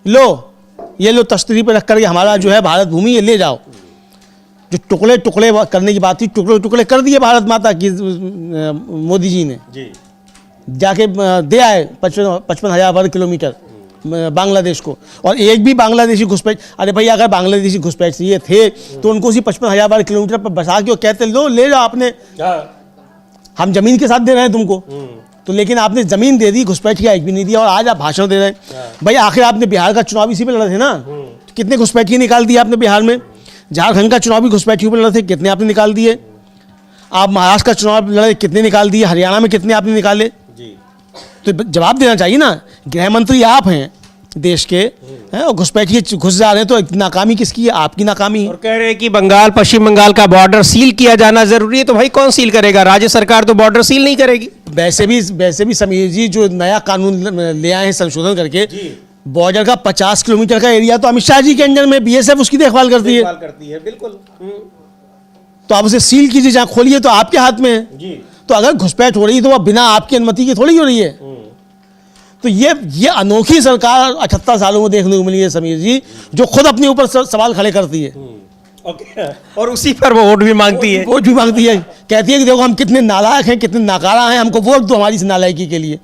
लो ये लो तश्तरी पर रख करके हमारा जो है भारत भूमि ये ले जाओ। जो टुकड़े टुकड़े करने की बात थी, टुकड़े टुकड़े कर दिए भारत माता की मोदी जी ने जाके दे आए 55,000 वर्ग किलोमीटर बांग्लादेश को। और एक भी बांग्लादेशी घुसपैठ, अरे भैया अगर बांग्लादेशी घुसपैठिए थे तो उनको उसी 55,000 वर्ग किलोमीटर पर बसा के कहते लो ले जाओ आपने, हम जमीन के साथ दे रहे हैं तुमको। तो लेकिन आपने जमीन दे दी, घुसपैठिया एक भी नहीं दिया, और आज आप भाषण दे रहे हैं। भाई आखिर आपने बिहार का चुनाव इसी पे लड़े थे ना, तो कितने घुसपैठिए निकाल दिए आपने बिहार में? झारखंड का चुनाव भी घुसपैठियों पर लड़े थे, कितने आपने निकाल दिए? आप महाराष्ट्र का चुनाव लड़े, कितने निकाल दिए? हरियाणा में कितने आपने निकाले? तो जवाब देना चाहिए ना। गृह मंत्री आप हैं देश के हैं और घुसपैठिए घुस जा रहे हैं, तो नाकामी किसकी है? आपकी नाकामी है। और कह रहे हैं कि पश्चिम बंगाल का बॉर्डर सील किया जाना जरूरी है। तो भाई कौन सील करेगा? राज्य सरकार तो बॉर्डर सील नहीं करेगी। वैसे भी समीर जी जो नया कानून ले आए हैं संशोधन करके, बॉर्डर का 50 किलोमीटर का एरिया तो अमित शाह जी के अंडर में BSF उसकी देखभाल करती है। बिल्कुल। तो आप उसे सील कीजिए, जहाँ खोलिए तो आपके हाथ में है। तो अगर घुसपैठ हो रही है तो वह बिना आपकी अनुमति की थोड़ी हो रही है। तो ये अनोखी सरकार 78 सालों में देखने को मिली है समीर जी, जो खुद अपने ऊपर सवाल खड़े करती है। और उसी पर वो वोट भी मांगती है। कहती है कि देखो हम कितने नालायक हैं, कितने नाकारा हैं, हमको वोट दो हमारी इस नालायकी के लिए।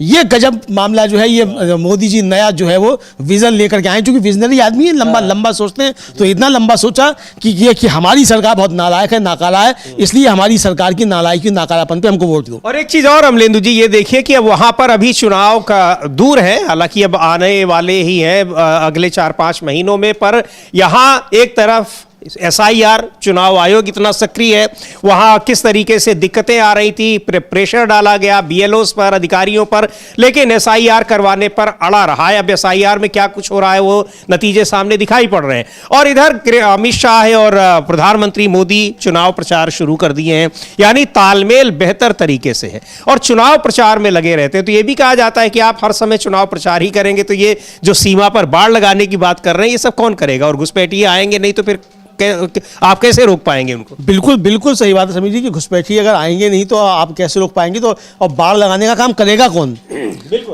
ये गजब मामला जो है, ये मोदी जी नया जो है वो विजन लेकर के आए, क्योंकि विजनरी आदमी है, लंबा सोचते हैं। तो इतना लंबा सोचा कि हमारी सरकार बहुत नालायक है, नाकारा है, इसलिए हमारी सरकार की नालायकी नाकारापन पे हमको वोट दो। और एक चीज और अमलेंदु जी, ये देखिए कि अब वहां पर अभी चुनाव का दूर है, हालांकि अब आने वाले ही हैं अगले 4-5 महीनों में, पर यहां एक तरफ SIR चुनाव आयोग इतना सक्रिय है, वहां किस तरीके से दिक्कतें आ रही थी, प्रेशर डाला गया BLOs पर, अधिकारियों पर, लेकिन SIR करवाने पर अड़ा रहा है। अब SIR में क्या कुछ हो रहा है वो नतीजे सामने दिखाई पड़ रहे हैं। और इधर अमित शाह और प्रधानमंत्री मोदी चुनाव प्रचार शुरू कर दिए हैं, यानी तालमेल बेहतर तरीके से है और चुनाव प्रचार में लगे रहते हैं। तो ये भी कहा जाता है कि आप हर समय चुनाव प्रचार ही करेंगे, तो ये जो सीमा पर बाड़ लगाने की बात कर रहे हैं, ये सब कौन करेगा? और घुसपैठिए आएंगे नहीं तो फिर आप कैसे रोक पाएंगे उनको? बिल्कुल सही बात है समीर जी कि घुसपैठिए अगर आएंगे नहीं तो आप कैसे रोक पाएंगे? तो और बाढ़ लगाने का काम करेगा कौन?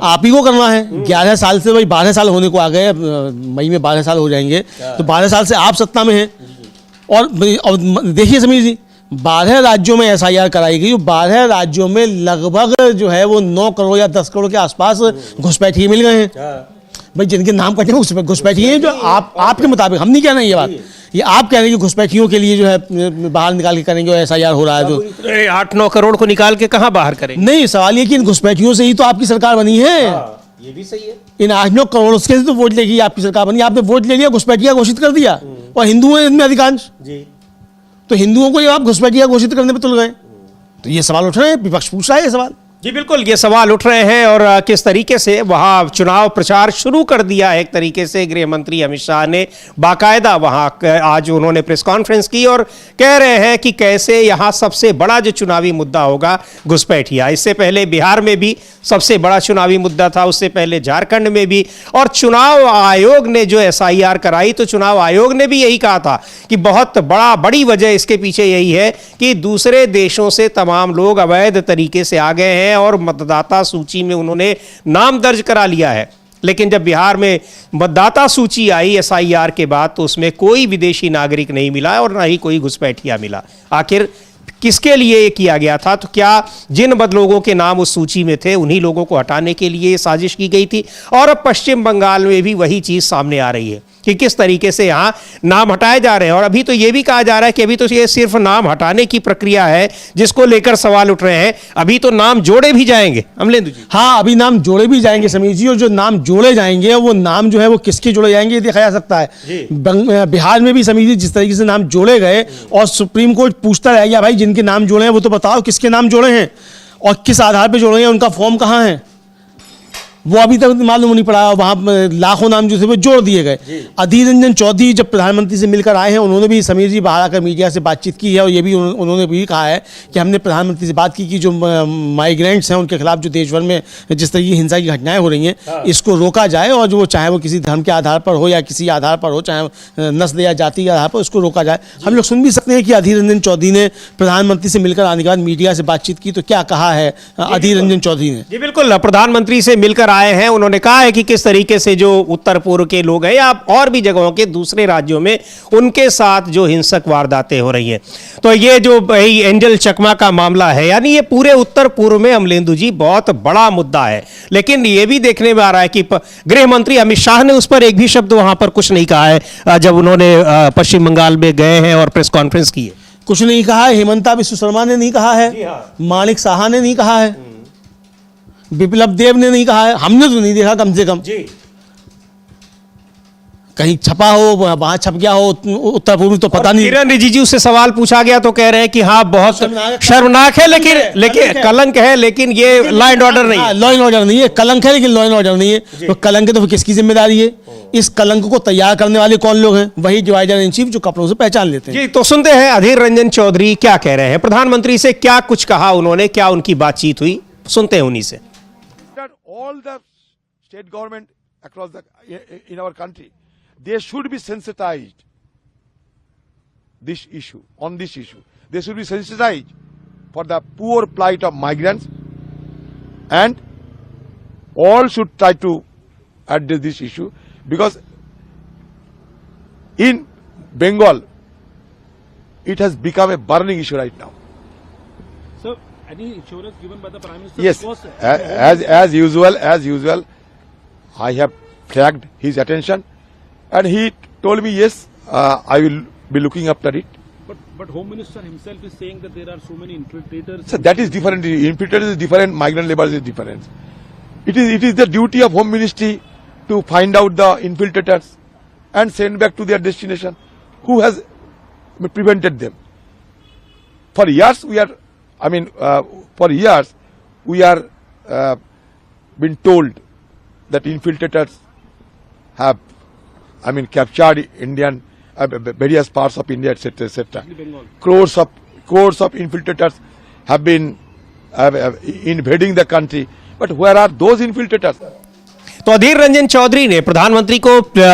आप ही को करना है। 11 साल से भाई 12 साल होने को आ गए, मई में 12 साल हो जाएंगे, तो 12 साल से आप सत्ता में हैं। और देखिए समीर जी, 12 राज्यों में एसआईआर कराई गई। 12 राज्यों में लगभग जो है वो 9 करोड़ या 10 करोड़ के आसपास घुसपैठिए मिल गए हैं। भाई जिनके नाम कटे उसमें घुसपैठिए हैं, जो आपके मुताबिक, हम नहीं कह रहे हैं ये बात, ये आप कह रहे हैं कि घुसपैठियों के लिए जो है बाहर निकाल के करेंगे, एसआईआर हो रहा है। जो 8-9 करोड़ को निकाल के कहाँ बाहर करेंगे? नहीं, सवाल ये कि इन घुसपैठियों से ही तो आपकी सरकार बनी है। ये भी सही है। इन 8-9 करोड़ उसके से तो वोट लेगी आपकी सरकार बनी। आपने वोट ले लिया, घुसपैठिया घोषित कर दिया, और हिंदू हैं इनमें अधिकांश। जी, तो हिंदुओं को जब आप घुसपैठिया घोषित करने पे तुल गए, तो ये सवाल उठ रहे हैं, विपक्ष पूछ रहा है ये सवाल। जी बिल्कुल, ये सवाल उठ रहे हैं। और किस तरीके से वहां चुनाव प्रचार शुरू कर दिया है, एक तरीके से गृह मंत्री अमित शाह ने बाकायदा वहां आज उन्होंने प्रेस कॉन्फ्रेंस की और कह रहे हैं कि कैसे यहां सबसे बड़ा जो चुनावी मुद्दा होगा घुसपैठिया। इससे पहले बिहार में भी सबसे बड़ा चुनावी मुद्दा था, उससे पहले झारखंड में भी। और चुनाव आयोग ने जो एसआईआर कराई, तो चुनाव आयोग ने भी यही कहा था कि बहुत बड़ी वजह इसके पीछे यही है कि दूसरे देशों से तमाम लोग अवैध तरीके से आ गए हैं और मतदाता सूची में उन्होंने नाम दर्ज करा लिया है। लेकिन जब बिहार में मतदाता सूची आई एसआईआर के बाद, तो उसमें कोई विदेशी नागरिक नहीं मिला और ना ही कोई घुसपैठिया मिला। आखिर किसके लिए ये किया गया था? तो क्या जिन लोगों के नाम उस सूची में थे उन्हीं लोगों को हटाने के लिए साजिश की गई थी? और अब पश्चिम बंगाल में भी वही चीज सामने आ रही है कि किस तरीके से यहाँ नाम हटाए जा रहे हैं। और अभी तो ये भी कहा जा रहा है कि अभी तो ये सिर्फ नाम हटाने की प्रक्रिया है, जिसको लेकर सवाल उठ रहे हैं। अभी तो नाम जोड़े भी जाएंगे अमलेंदु जी। हाँ, अभी नाम जोड़े भी जाएंगे समीर जी, और जो नाम जोड़े जाएंगे वो नाम जो है वो किसके जोड़े जाएंगे ये देखा जा सकता है। बिहार में भी समीर जी जिस तरीके से नाम जोड़े गए, और सुप्रीम कोर्ट पूछता रह गया, भाई जिनके नाम जोड़े हैं वो तो बताओ किसके नाम जोड़े हैं और किस आधार पर जोड़े हैं, उनका फॉर्म कहाँ है, वो अभी तक मालूम नहीं पड़ा। वहाँ लाखों नाम जो थे वो जोड़ दिए गए। अधीर रंजन चौधरी जब प्रधानमंत्री से मिलकर आए हैं, उन्होंने भी समीर जी बाहर आकर मीडिया से बातचीत की है, और ये भी उन्होंने भी कहा है कि हमने प्रधानमंत्री से बात की कि जो माइग्रेंट्स हैं उनके खिलाफ जो देश भर में जिस तरह की हिंसा की घटनाएं हो रही हैं, इसको रोका जाए, और जो चाहे वो किसी धर्म के आधार पर हो या किसी आधार पर हो, चाहे नस्ल या जाति के आधार पर, उसको रोका जाए। हम लोग सुन भी सकते हैं कि अधीर रंजन चौधरी ने प्रधानमंत्री से मिलकर आने के बाद मीडिया से बातचीत की, तो क्या कहा है अधीर रंजन चौधरी ने? जी बिल्कुल, प्रधानमंत्री से मिलकर आए हैं, उन्होंने कहा है कि किस तरीके से जो उत्तर पूर्व के लोग हैं या और भी जगहों के दूसरे राज्यों में उनके साथ जो हिंसक वारदातें हो रही हैं। तो ये जो एंजल चकमा का मामला है, यानी ये पूरे उत्तर पूर्व में अमलेंदु जी बहुत बड़ा मुद्दा है। लेकिन ये भी देखने में आ रहा है कि गृह मंत्री अमित शाह ने उस पर एक भी शब्द वहां पर कुछ नहीं कहा है जब उन्होंने पश्चिम बंगाल में गए हैं और प्रेस कॉन्फ्रेंस की है। कुछ नहीं कहा है। हेमंता बिस्व शर्मा ने नहीं कहा है, माणिक साहा ने नहीं कहा है, बिप्लब देव ने नहीं कहा है, हमने तो नहीं देखा कम से कम। जी, कहीं छपा हो, वहां छप गया हो उत्तर पूर्व, तो पता नहीं। किरण रिजिजू से सवाल पूछा गया तो कह रहे हैं कि हाँ बहुत शर्मनाक है, लेकिन कलंक है, लेकिन ये लॉ एंड ऑर्डर नहीं है। लॉ एंड ऑर्डर नहीं है, कलंक है लेकिन लॉ एंड ऑर्डर नहीं है। तो कलंक है तो किसकी जिम्मेदारी है? इस कलंक को तैयार करने वाले कौन लोग हैं? वही डिवाइडर इन चीफ जो कपड़ों से पहचान लेते हैं। जी, तो सुनते हैं अधीर रंजन चौधरी क्या कह रहे हैं। प्रधानमंत्री से क्या कुछ कहा उन्होंने, क्या उनकी बातचीत हुई, सुनते हैं उन्हीं से। All the state government across in our country, they should be sensitized on this issue. They should be sensitized for the poor plight of migrants, and all should try to address this issue, because in Bengal it has become a burning issue right now. So, any assurance given by the Prime Minister? Yes, as usual, I have flagged his attention, and he told me, yes, I will be looking after it. But Home Minister himself is saying that there are so many infiltrators. So that is different. Infiltrators is different. Migrant laborers is different. It is the duty of Home Ministry to find out the infiltrators and send back to their destination. Who has prevented them? For years we are been told that infiltrators have, captured Indian various parts of India, etc., etc. Crores of infiltrators have been invading the country. But where are those infiltrators? तो अधीर रंजन चौधरी ने प्रधानमंत्री को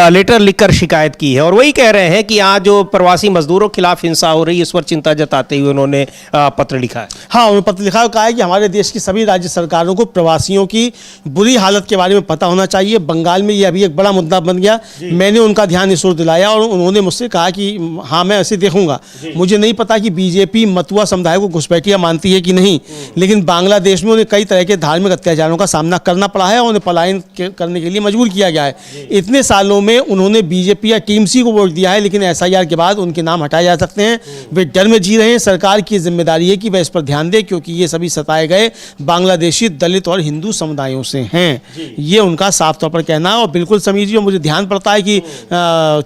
letter लिखकर शिकायत की है और वही कह रहे हैं कि यहाँ जो प्रवासी मजदूरों के खिलाफ हिंसा हो रही है इस पर चिंता जताते हुए उन्होंने पत्र लिखा है। हाँ, उन्होंने पत्र लिखा और कहा है कि हमारे देश की सभी राज्य सरकारों को प्रवासियों की बुरी हालत के बारे में पता होना चाहिए। बंगाल में ये अभी एक बड़ा मुद्दा बन गया, मैंने उनका ध्यान इस ओर दिलाया और उन्होंने मुझसे कहा कि हाँ मैं ऐसे देखूंगा। मुझे नहीं पता कि बीजेपी मतुआ समुदाय को घुसपैठिया मानती है कि नहीं, लेकिन बांग्लादेश में उन्हें कई तरह के धार्मिक अत्याचारों का सामना करना पड़ा है और उन्हें पलायन करने के लिए मजबूर किया गया है। इतने सालों में उन्होंने बीजेपी या टीएमसी को वोट दिया है, लेकिन एसआईआर के बाद उनके नाम हटाए जा सकते हैं। वे डर में जी रहे हैं। सरकार की जिम्मेदारी है कि वह इस पर ध्यान दे, क्योंकि ये सभी सताए गए बांग्लादेशी दलित और हिंदू समुदायों से हैं। ये उनका साफ तौर पर कहना है। और बिल्कुल समीर जी, मुझे ध्यान पड़ता है कि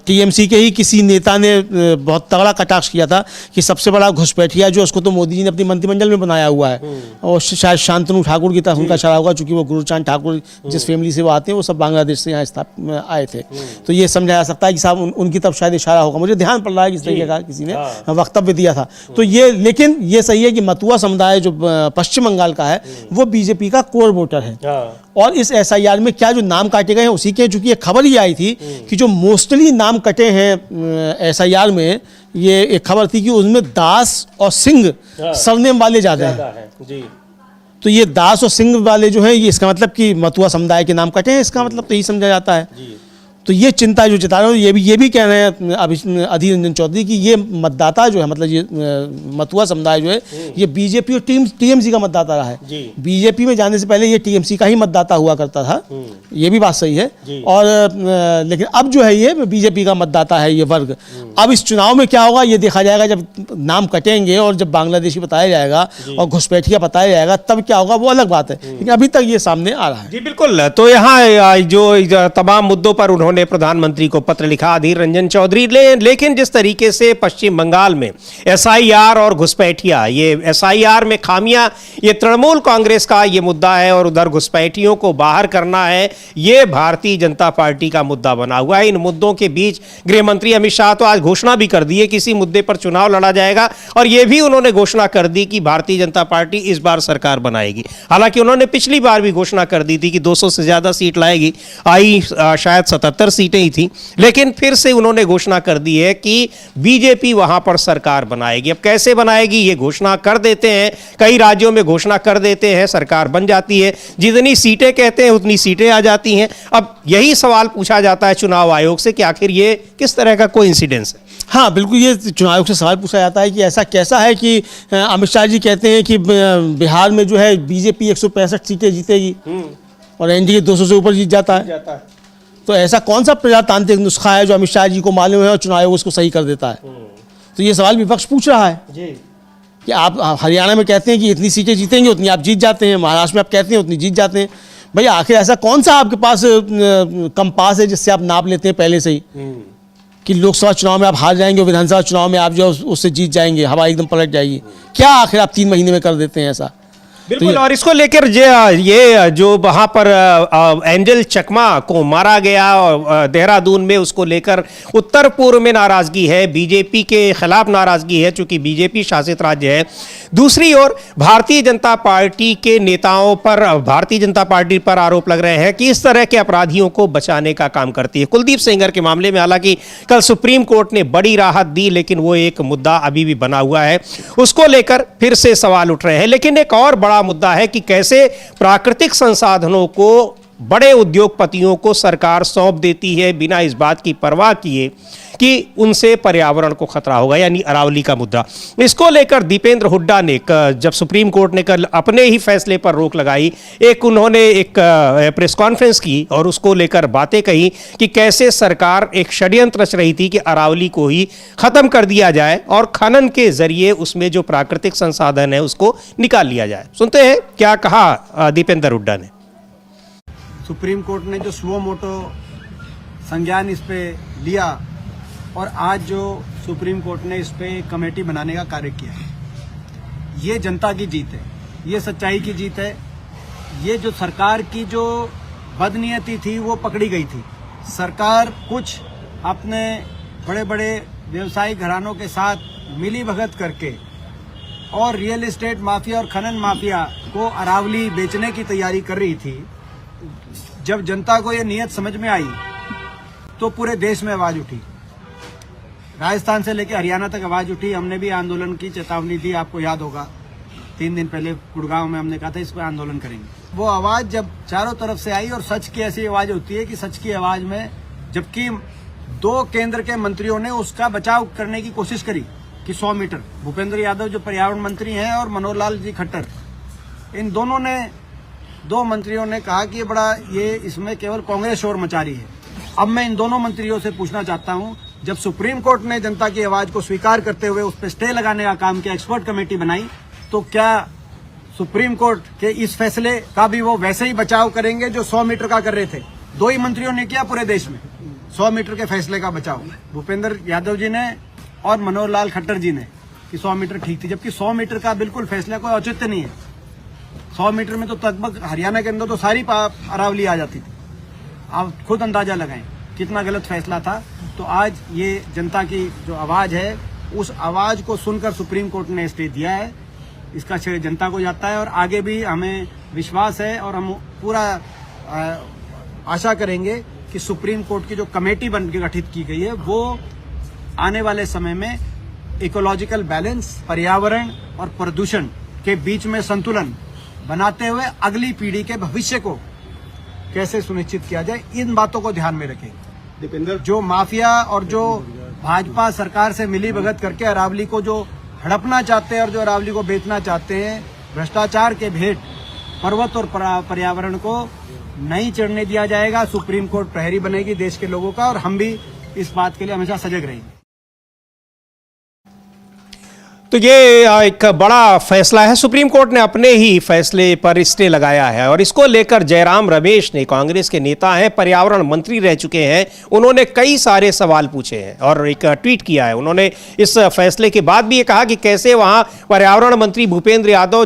टीएमसी के ही किसी नेता ने बहुत तगड़ा कटाक्ष किया था कि सबसे बड़ा घुसपैठिया जो उसको तो मोदी जी ने अपनी मंत्रिमंडल में बनाया हुआ है और शायद शांतनु ठाकुर की तरह उनका इशारा होगा, चूंकि वो गुरुचांद ठाकुर जिस फैमिली से वो आते हैं वो सब बांग्लादेश से यहाँ आए थे। तो ये समझा जा सकता है कि साहब उनकी तरफ शायद इशारा होगा। मुझे ध्यान पड़ रहा है कि इस तरीके का किसी ने वक्तव्य दिया था। तो ये, लेकिन ये सही है कि मतुआ समुदाय जो पश्चिम बंगाल का है वो बीजेपी का कोर वोटर है। और इस एसआईआर में क्या जो नाम काटे गए हैं उसी के, चूंकि ये खबर ही आई थी कि जो मोस्टली नाम कटे हैं एसआईआर में, ये एक खबर थी कि उसमें दास और सिंह सरनेम वाले ज्यादा हैं। तो ये दास और सिंह वाले जो हैं, ये इसका मतलब कि मतुआ समुदाय के नाम कटे हैं, इसका मतलब तो यही समझा जाता है। तो ये चिंता जो जता रहे हो, ये भी कह रहे हैं अधीर रंजन चौधरी की ये मतदाता जो है, मतलब ये मतुआ समुदाय जो है ये बीजेपी और टीएमसी का मतदाता रहा है। बीजेपी में जाने से पहले ये टीएमसी का ही मतदाता हुआ करता था, ये भी बात सही है। और लेकिन अब जो है ये बीजेपी का मतदाता है ये वर्ग। अब इस चुनाव में क्या होगा ये देखा जाएगा, जब नाम कटेंगे और जब बांग्लादेशी बताया जाएगा और घुसपैठिया बताया जाएगा तब क्या होगा वो अलग बात है, लेकिन अभी तक ये सामने आ रहा है। जी बिल्कुल। तो यहाँ जो तमाम मुद्दों पर उन्होंने प्रधानमंत्री को पत्र लिखा अधीर रंजन चौधरी ने, लेकिन जिस तरीके से पश्चिम बंगाल में एसआईआर और घुसपैठिया, ये एसआईआर में खामियां, ये तृणमूल कांग्रेस का ये मुद्दा है और उधर घुसपैठियों को बाहर करना है, ये भारतीय जनता पार्टी का मुद्दा बना हुआ है। इन मुद्दों के बीच गृह मंत्री अमित शाह तो आज घोषणा भी कर दी है किसी मुद्दे पर चुनाव लड़ा जाएगा और ये भी उन्होंने घोषणा कर दी कि भारतीय जनता पार्टी इस बार सरकार बनाएगी। हालांकि उन्होंने पिछली बार भी घोषणा कर दी थी कि 200 से ज्यादा सीट लाएगी, आई शायद 77 सीटें ही थी, लेकिन फिर से उन्होंने घोषणा कर दी है कि बीजेपी वहां पर सरकार बनाएगी। अब कैसे बनाएगी ये घोषणा कर देते हैं, कई राज्यों में घोषणा कर देते हैं, सरकार बन जाती है, जितनी सीटें कहते हैं उतनी सीटें आ जाती हैं। अब यही सवाल पूछा जाता है चुनाव आयोग से कि आखिर ये किस तरह का कोइंसिडेंस है। हाँ बिल्कुल, ये चुनाव आयोग से सवाल पूछा जाता है कि ऐसा कैसा है कि अमित शाह जी कहते हैं कि बिहार में जो है बीजेपी 165 सीटें जीतेगी और एनडीए 200 से ऊपर जीत जाता है। तो ऐसा कौन सा प्रजातांत्रिक नुस्खा है जो अमित शाह जी को मालूम है और चुनाव आयोग उसको सही कर देता है? तो ये सवाल विपक्ष पूछ रहा है कि आप हरियाणा में कहते हैं कि इतनी सीटें जीतेंगे उतनी आप जीत जाते हैं, महाराष्ट्र में आप कहते हैं उतनी जीत जाते हैं। भाई आखिर ऐसा कौन सा आपके पास कंपास है जिससे आप नाप लेते हैं पहले से ही कि लोकसभा चुनाव में आप हार जाएंगे और विधानसभा चुनाव में आप जो उससे जीत जाएंगे, हवा एकदम पलट जाएगी? क्या आखिर आप 3 महीने में कर देते हैं ऐसा? बिल्कुल। और इसको लेकर ये जो वहां पर एंजल चकमा को मारा गया और देहरादून में, उसको लेकर उत्तर पूर्व में नाराजगी है, बीजेपी के खिलाफ नाराजगी है चूंकि बीजेपी शासित राज्य है। दूसरी ओर भारतीय जनता पार्टी के नेताओं पर, भारतीय जनता पार्टी पर आरोप लग रहे हैं कि इस तरह के अपराधियों को बचाने का काम करती है। कुलदीप सेंगर के मामले में हालांकि कल सुप्रीम कोर्ट ने बड़ी राहत दी, लेकिन वो एक मुद्दा अभी भी बना हुआ है, उसको लेकर फिर से सवाल उठ रहे हैं। लेकिन एक और बड़ा मुद्दा है कि कैसे प्राकृतिक संसाधनों को बड़े उद्योगपतियों को सरकार सौंप देती है बिना इस बात की परवाह किए कि उनसे पर्यावरण को खतरा होगा, यानी अरावली का मुद्दा। इसको लेकर दीपेंद्र हुड्डा ने, जब सुप्रीम कोर्ट ने कल अपने ही फैसले पर रोक लगाई, उन्होंने एक प्रेस कॉन्फ्रेंस की और उसको लेकर बातें कही कि कैसे सरकार एक षड्यंत्र रच रही थी कि अरावली को ही खत्म कर दिया जाए और खनन के जरिए उसमें जो प्राकृतिक संसाधन है उसको निकाल लिया जाए। सुनते हैं क्या कहा दीपेंद्र हुड्डा ने। सुप्रीम कोर्ट ने जो स्लो मोटो संज्ञान इस पे लिया और आज जो सुप्रीम कोर्ट ने इस पे कमेटी बनाने का कार्य किया, ये जनता की जीत है, ये सच्चाई की जीत है। ये जो सरकार की जो बदनीयती थी वो पकड़ी गई थी। सरकार कुछ अपने बड़े बड़े व्यवसायिक घरानों के साथ मिली भगत करके और रियल एस्टेट माफिया और खनन माफिया को अरावली बेचने की तैयारी कर रही थी। जब जनता को ये नियत समझ में आई तो पूरे देश में आवाज उठी, राजस्थान से लेकर हरियाणा तक आवाज उठी। हमने भी आंदोलन की चेतावनी दी, आपको याद होगा 3 दिन पहले गुड़गांव में हमने कहा था इस पर आंदोलन करेंगे। वो आवाज जब चारों तरफ से आई, और सच की ऐसी आवाज होती है कि सच की आवाज में, जबकि 2 केंद्र के मंत्रियों ने उसका बचाव करने की कोशिश करी कि 100 मीटर, भूपेंद्र यादव जो पर्यावरण मंत्री हैं और मनोहर लाल जी खट्टर, इन दोनों ने, 2 मंत्रियों ने कहा कि ये इसमें केवल कांग्रेस शोर मचा रही है। अब मैं इन दोनों मंत्रियों से पूछना चाहता हूं, जब सुप्रीम कोर्ट ने जनता की आवाज को स्वीकार करते हुए उस पर स्टे लगाने का काम किया, एक्सपर्ट कमेटी बनाई, तो क्या सुप्रीम कोर्ट के इस फैसले का भी वो वैसे ही बचाव करेंगे जो 100 मीटर का कर रहे थे? 2 ही मंत्रियों ने किया पूरे देश में 100 मीटर के फैसले का बचाव, भूपेंद्र यादव जी ने और मनोहर लाल खट्टर जी ने, कि 100 मीटर ठीक थी, जबकि 100 मीटर का बिल्कुल फैसला कोई औचित्य नहीं है। 100 मीटर में तो लगभग हरियाणा के अंदर तो सारी अरावली आ जाती थी। आप खुद अंदाजा लगाएं कितना गलत फैसला था। तो आज ये जनता की जो आवाज है, उस आवाज को सुनकर सुप्रीम कोर्ट ने स्टे दिया है, इसका श्रेय जनता को जाता है। और आगे भी हमें विश्वास है और हम पूरा आशा करेंगे कि सुप्रीम कोर्ट की जो कमेटी बन के गठित की गई है, वो आने वाले समय में इकोलॉजिकल बैलेंस, पर्यावरण और प्रदूषण के बीच में संतुलन बनाते हुए अगली पीढ़ी के भविष्य को कैसे सुनिश्चित किया जाए, इन बातों को ध्यान में रखेंगे। दीपेंद्र, जो माफिया और जो भाजपा सरकार से मिली भगत करके अरावली को जो हड़पना चाहते हैं और जो अरावली को बेचना चाहते हैं, भ्रष्टाचार के भेंट पर्वत और पर्यावरण को नहीं चढ़ने दिया जाएगा। सुप्रीम कोर्ट प्रहरी बनेगी देश के लोगों का, और हम भी इस बात के लिए हमेशा सजग रहेंगे। तो ये एक बड़ा फैसला है। सुप्रीम कोर्ट ने अपने ही फैसले पर स्टे लगाया है और इसको लेकर जयराम रमेश ने, कांग्रेस के नेता हैं, पर्यावरण मंत्री रह चुके हैं, उन्होंने कई सारे सवाल पूछे हैं और एक ट्वीट किया है। उन्होंने इस फैसले के बाद भी ये कहा कि कैसे वहां पर्यावरण मंत्री भूपेंद्र यादव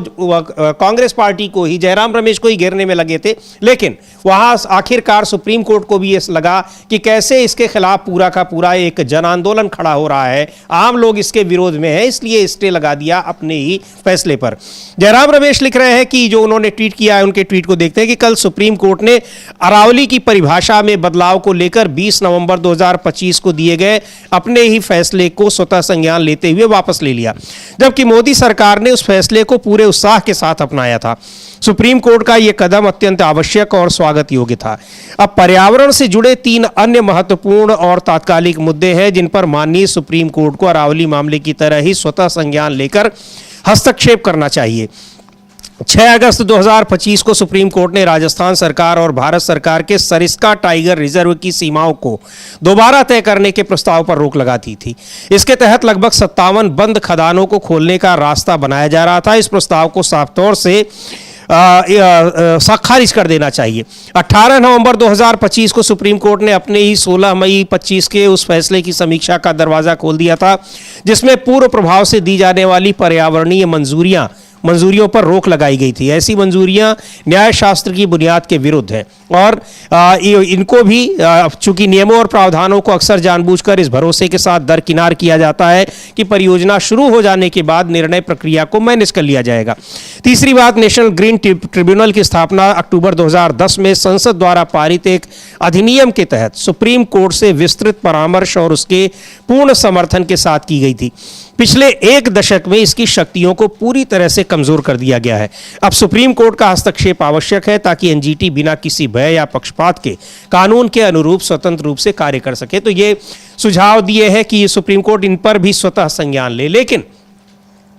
कांग्रेस पार्टी को ही, जयराम रमेश को ही घेरने में लगे थे, लेकिन वहां आखिरकार सुप्रीम कोर्ट को भी ये लगा कि कैसे इसके खिलाफ पूरा का पूरा एक जन आंदोलन खड़ा हो रहा है, आम लोग इसके विरोध में है, इसलिए स्टे लगा दिया अपने ही फैसले पर। जयराम रमेश लिख रहे हैं कि जो उन्होंने ट्वीट किया है, उनके ट्वीट को देखते हैं कि कल सुप्रीम कोर्ट ने अरावली की परिभाषा में बदलाव को लेकर 20 नवंबर 2025 को दिए गए अपने ही फैसले को स्वतः संज्ञान लेते हुए वापस ले लिया, जबकि मोदी सरकार ने उस फैसले को पूरे उत्साह के साथ अपनाया था। सुप्रीम कोर्ट का यह कदम अत्यंत आवश्यक और स्वागत योग्य था। अब पर्यावरण से जुड़े 3 अन्य महत्वपूर्ण और तात्कालिक मुद्दे हैं जिन पर माननीय सुप्रीम कोर्ट को अरावली मामले की तरह ही स्वतः संज्ञान लेकर हस्तक्षेप करना चाहिए। 6 अगस्त 2025 को सुप्रीम कोर्ट ने राजस्थान सरकार और भारत सरकार के सरिस्का टाइगर रिजर्व की सीमाओं को दोबारा तय करने के प्रस्ताव पर रोक लगा दी थी। इसके तहत लगभग 57 बंद खदानों को खोलने का रास्ता बनाया जा रहा था। इस प्रस्ताव को साफ तौर से खारिज कर देना चाहिए। 18 नवंबर 2025 को सुप्रीम कोर्ट ने अपने ही 16 मई 25 के उस फैसले की समीक्षा का दरवाजा खोल दिया था जिसमें पूर्व प्रभाव से दी जाने वाली पर्यावरणीय मंजूरियों पर रोक लगाई गई थी। ऐसी मंजूरियां न्याय शास्त्र की बुनियाद के विरुद्ध है और इनको भी चूंकि नियमों और प्रावधानों को अक्सर जानबूझकर इस भरोसे के साथ दरकिनार किया जाता है कि परियोजना शुरू हो जाने के बाद निर्णय प्रक्रिया को मैनेज कर लिया जाएगा। तीसरी बात, नेशनल ग्रीन ट्रिब्यूनल की स्थापना अक्टूबर 2010 में संसद द्वारा पारित एक अधिनियम के तहत सुप्रीम कोर्ट से विस्तृत परामर्श और उसके पूर्ण समर्थन के साथ की गई थी। पिछले 1 दशक में इसकी शक्तियों को पूरी तरह से कमजोर कर दिया गया है। अब सुप्रीम कोर्ट का हस्तक्षेप आवश्यक है ताकि एनजीटी बिना किसी भय या पक्षपात के कानून के अनुरूप स्वतंत्र रूप से कार्य कर सके। तो ये सुझाव दिए हैं कि सुप्रीम कोर्ट इन पर भी स्वतः संज्ञान ले। लेकिन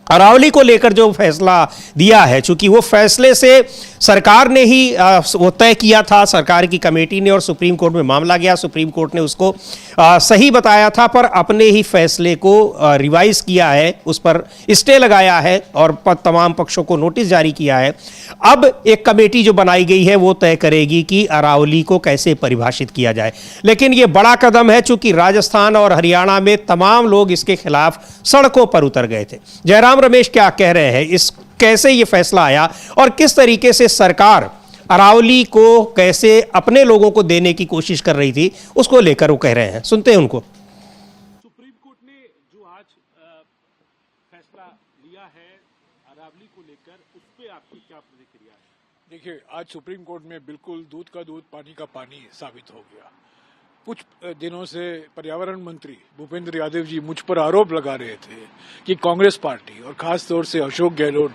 अरावली को लेकर जो फैसला दिया है, चूंकि वो फैसले से सरकार ने ही वो तय किया था, सरकार की कमेटी ने, और सुप्रीम कोर्ट में मामला गया, सुप्रीम कोर्ट ने उसको सही बताया था, पर अपने ही फैसले को रिवाइज किया है, उस पर स्टे लगाया है और तमाम पक्षों को नोटिस जारी किया है। अब एक कमेटी जो बनाई गई है वो तय करेगी कि अरावली को कैसे परिभाषित किया जाए। लेकिन ये बड़ा कदम है, चूंकि राजस्थान और हरियाणा में तमाम लोग इसके खिलाफ सड़कों पर उतर गए थे। जयराम रमेश क्या कह रहे हैं, इस कैसे ये फैसला आया और किस तरीके से सरकार अरावली को कैसे अपने लोगों को देने की कोशिश कर रही थी, उसको लेकर वो कह रहे हैं। सुनते हैं उनको। सुप्रीम कोर्ट ने जो आज फैसला लिया है अरावली को लेकर, उस पे आपकी क्या प्रतिक्रिया है? देखिए, आज सुप्रीम कोर्ट में बिल्कुल दूध का दूध पानी का पानी साबित हो गया। कुछ दिनों से पर्यावरण मंत्री भूपेंद्र यादव जी मुझ पर आरोप लगा रहे थे कि कांग्रेस पार्टी और खास तौर से अशोक गहलोत